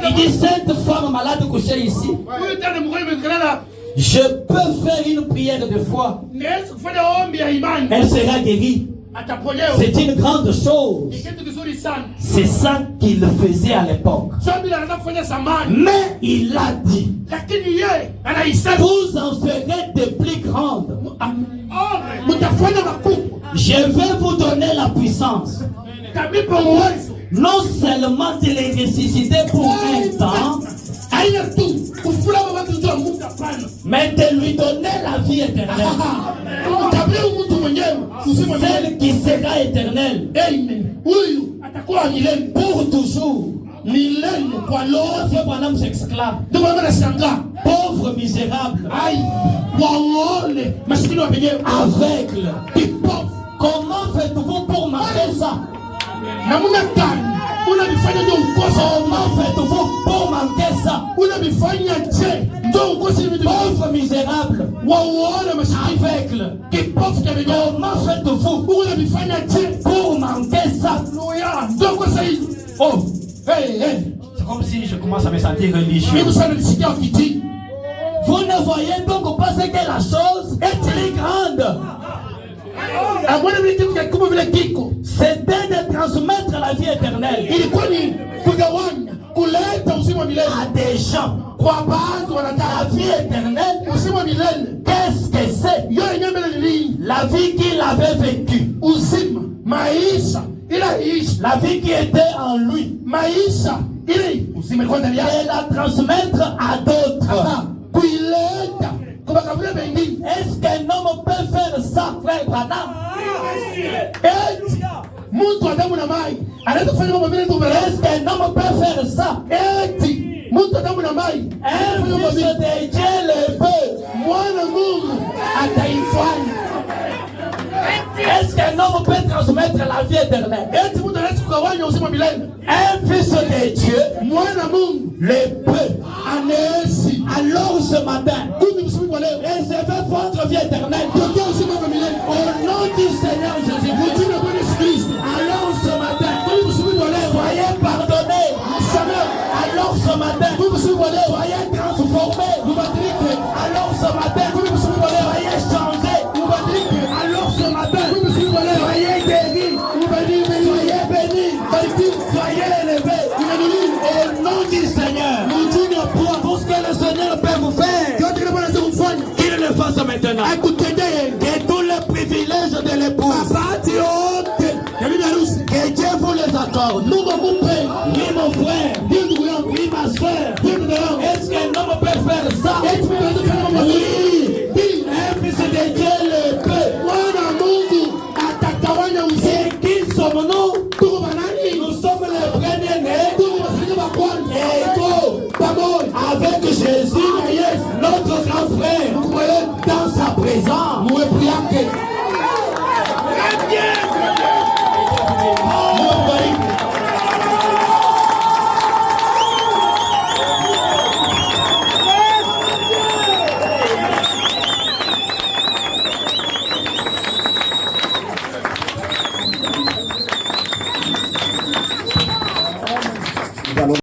Il dit cette femme malade couchée ici. Je peux faire une prière de foi. Elle sera guérie. C'est une grande chose. C'est ça qu'il faisait à l'époque. Mais il a dit, vous en ferez de plus grandes. Je vais vous donner la puissance. Non seulement de les ressusciter pour un temps, mais de lui donner la vie éternelle. Celle qui sera éternelle pour toujours. milele kwa lote. Bwana s'exclame. Ndio maana nashangaa. Pauvre misérable. Ai, waone maskini wa penyewe. Aveugle. Kipofu. Comment faites-vous pour marcher ça? Namuna gani unabifanya ndio ukose? Comment faites-vous pour manquer ça? Unabifanya je ndio ukose vitu? Pauvre misérable. Waone maskini aveugle. Kipofu kama ndio. Comment faites-vous unabifanya je pour manquer ça? Alléluia. Ndio ukose hii. Oh, hey. C'est comme si je commence à me sentir religieux. Mimi sana nisikia ukiti. Vous ne voyez donc pas que la chose est très grande. C'était de transmettre la vie éternelle à des gens. La vie éternelle, qu'est-ce que c'est? La vie qu'il avait vécue. La vie qui était en lui. Et la transmettre à d'autres. Est-ce qu'un homme peut faire ça, frère Branham? Est-ce qu'un homme peut faire ça? Un fils de Dieu le peut. Est-ce qu'un homme peut transmettre la vie éternelle? Un fils de Dieu le peut. Alors ce matin, recevez votre vie éternelle au nom du Seigneur Jésus-Christ. Alors ce matin, soyez pardonnés. Alors ce matin, soyez transformés. Alors ce matin, soyez changés. Alors ce matin, soyez guéris. Soyez bénis. Soyez élevés. Au nom du Seigneur. Tout ce que le Seigneur peut vous faire, qu'il le fasse maintenant. Que tous les privilèges de l'épouse, que Dieu vous les accorde.